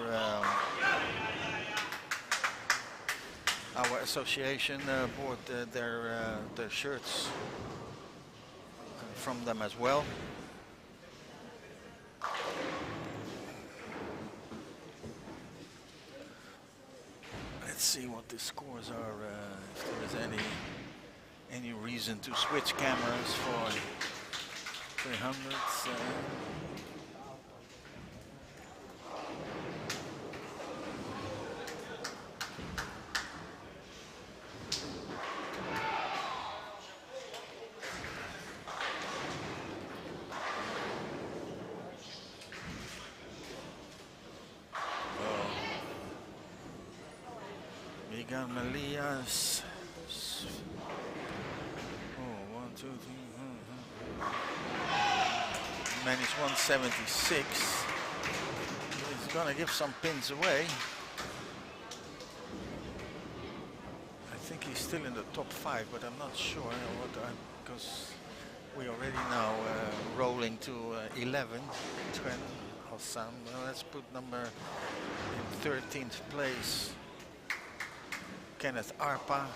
our association bought their shirts from them as well. Let's see what the scores are. If there is any reason to switch cameras for 300s. Miguel Melias. Oh, 1, 2, 3. Managed 176. He's gonna give some pins away. I think he's still in the top 5, but I'm not sure because we already now rolling to 11. Tren Hassan. Well, let's put number in 13th place. Kenneth Arpa.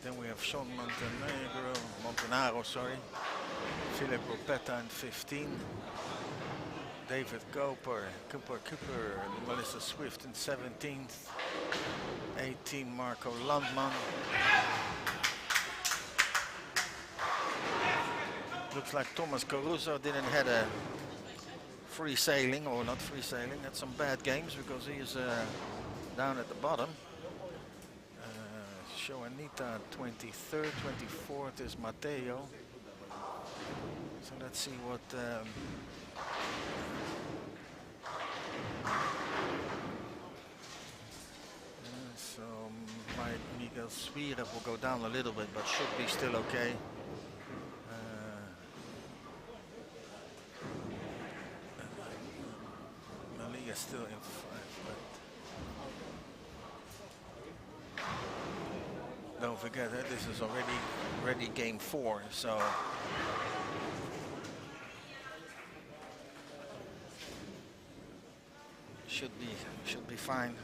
Then we have Sean Montenaro, sorry. Philip Ropetta in 15. David Cooper, Melissa Swift in 17th. 18, Marco Landman. Looks like Thomas Caruso didn't have a free sailing, or not free sailing, had some bad games because he is down at the bottom. Shoanita 23rd, 24th is Matteo. So let's see what so Miguel Swierup will go down a little bit, but should be still okay. Malia still in 5, but don't forget that this is already game 4, so should be fine.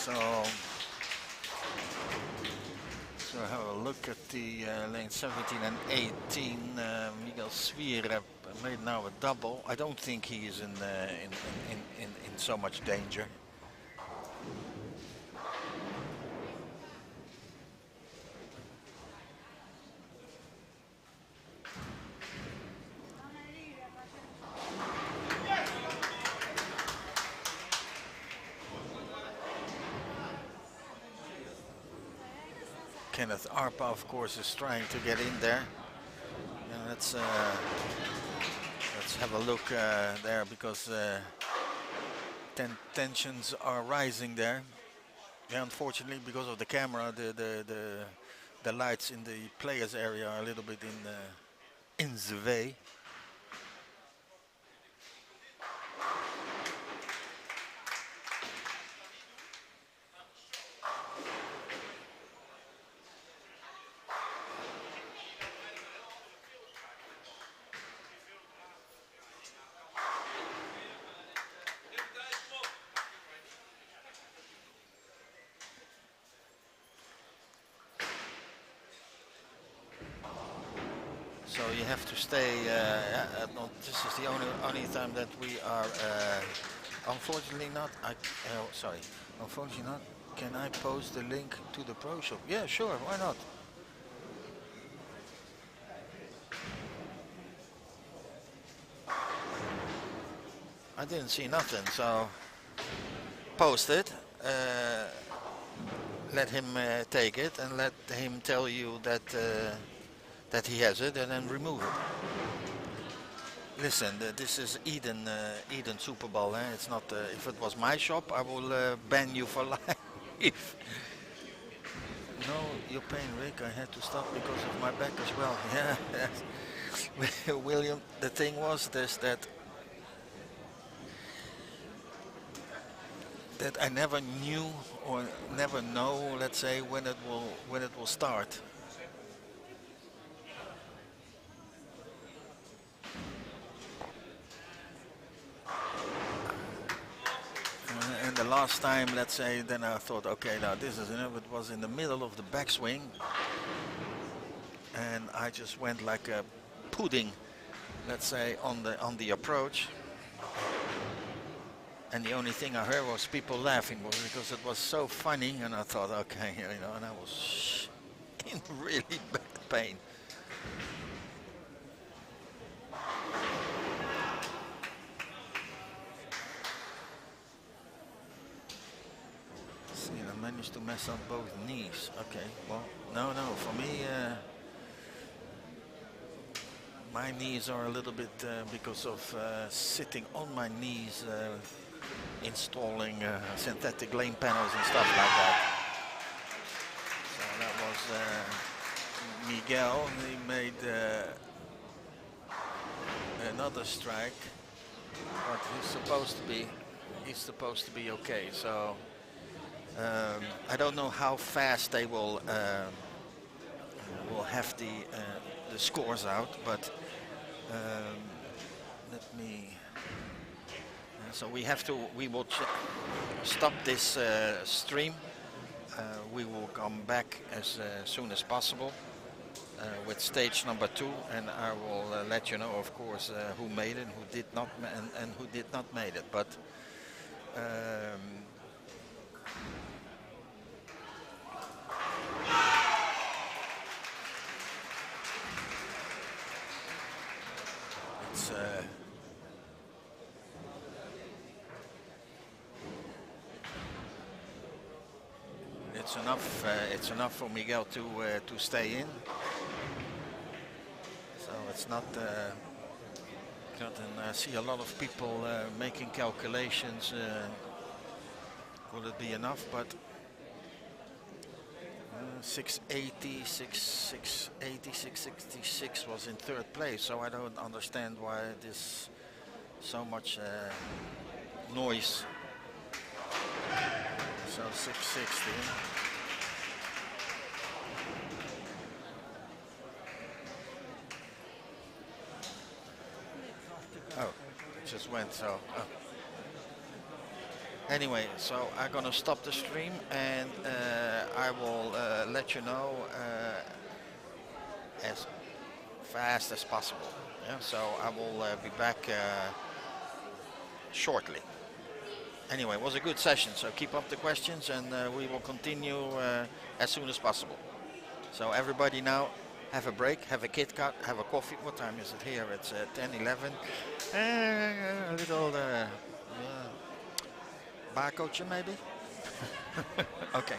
So have a look at the lane 17 and 18. Miguel Svier made now a double. I don't think he is in so much danger. Kenneth Arpa, of course, is trying to get in there. And let's have a look there, because tensions are rising there. Yeah, unfortunately, because of the camera, the lights in the players area are a little bit in the way. So you have to stay. This is the only time that we are. Unfortunately not. Sorry. Unfortunately not. Can I post the link to the pro shop? Yeah, sure. Why not? I didn't see nothing, so post it. Let him take it, and let him tell you that that he has it, and then remove it. Listen, this is Eden Superbowl. It's not. If it was my shop, I will ban you for life. No, your pain, Rick. I had to stop because of my back as well. Yeah. William, the thing was this, that I never knew or never know, let's say, when it will start. And the last time, let's say, then I thought, okay, now this is enough. It was in the middle of the backswing, and I just went like a pudding, let's say, on the approach. And the only thing I heard was people laughing, because it was so funny, and I thought, okay, and I was in really bad pain. See, I managed to mess up both knees. Okay, well, no, for me, my knees are a little bit, because of sitting on my knees, installing synthetic lane panels and stuff like that. So that was Miguel. He made another strike, but he's supposed to be okay. So I don't know how fast they will have the scores out, but let me. So we will stop this stream. We will come back as soon as possible with stage number 2, and I will let you know, of course, who made it, who did not, and who did not made it. But it's enough for Miguel to stay in. So it's not. And I see a lot of people making calculations. Will it be enough? But 680, 666 was in 3rd place. So I don't understand why this so much noise. So 660. Oh, it just went so. Oh. Anyway, so I'm gonna stop the stream and I will let you know as fast as possible. Yeah, so I will be back shortly. Anyway, it was a good session, so keep up the questions and we will continue as soon as possible. So everybody now, have a break, have a Kit Kat, have a coffee. What time is it here? It's 10, 11. A little bar coaching maybe? Okay.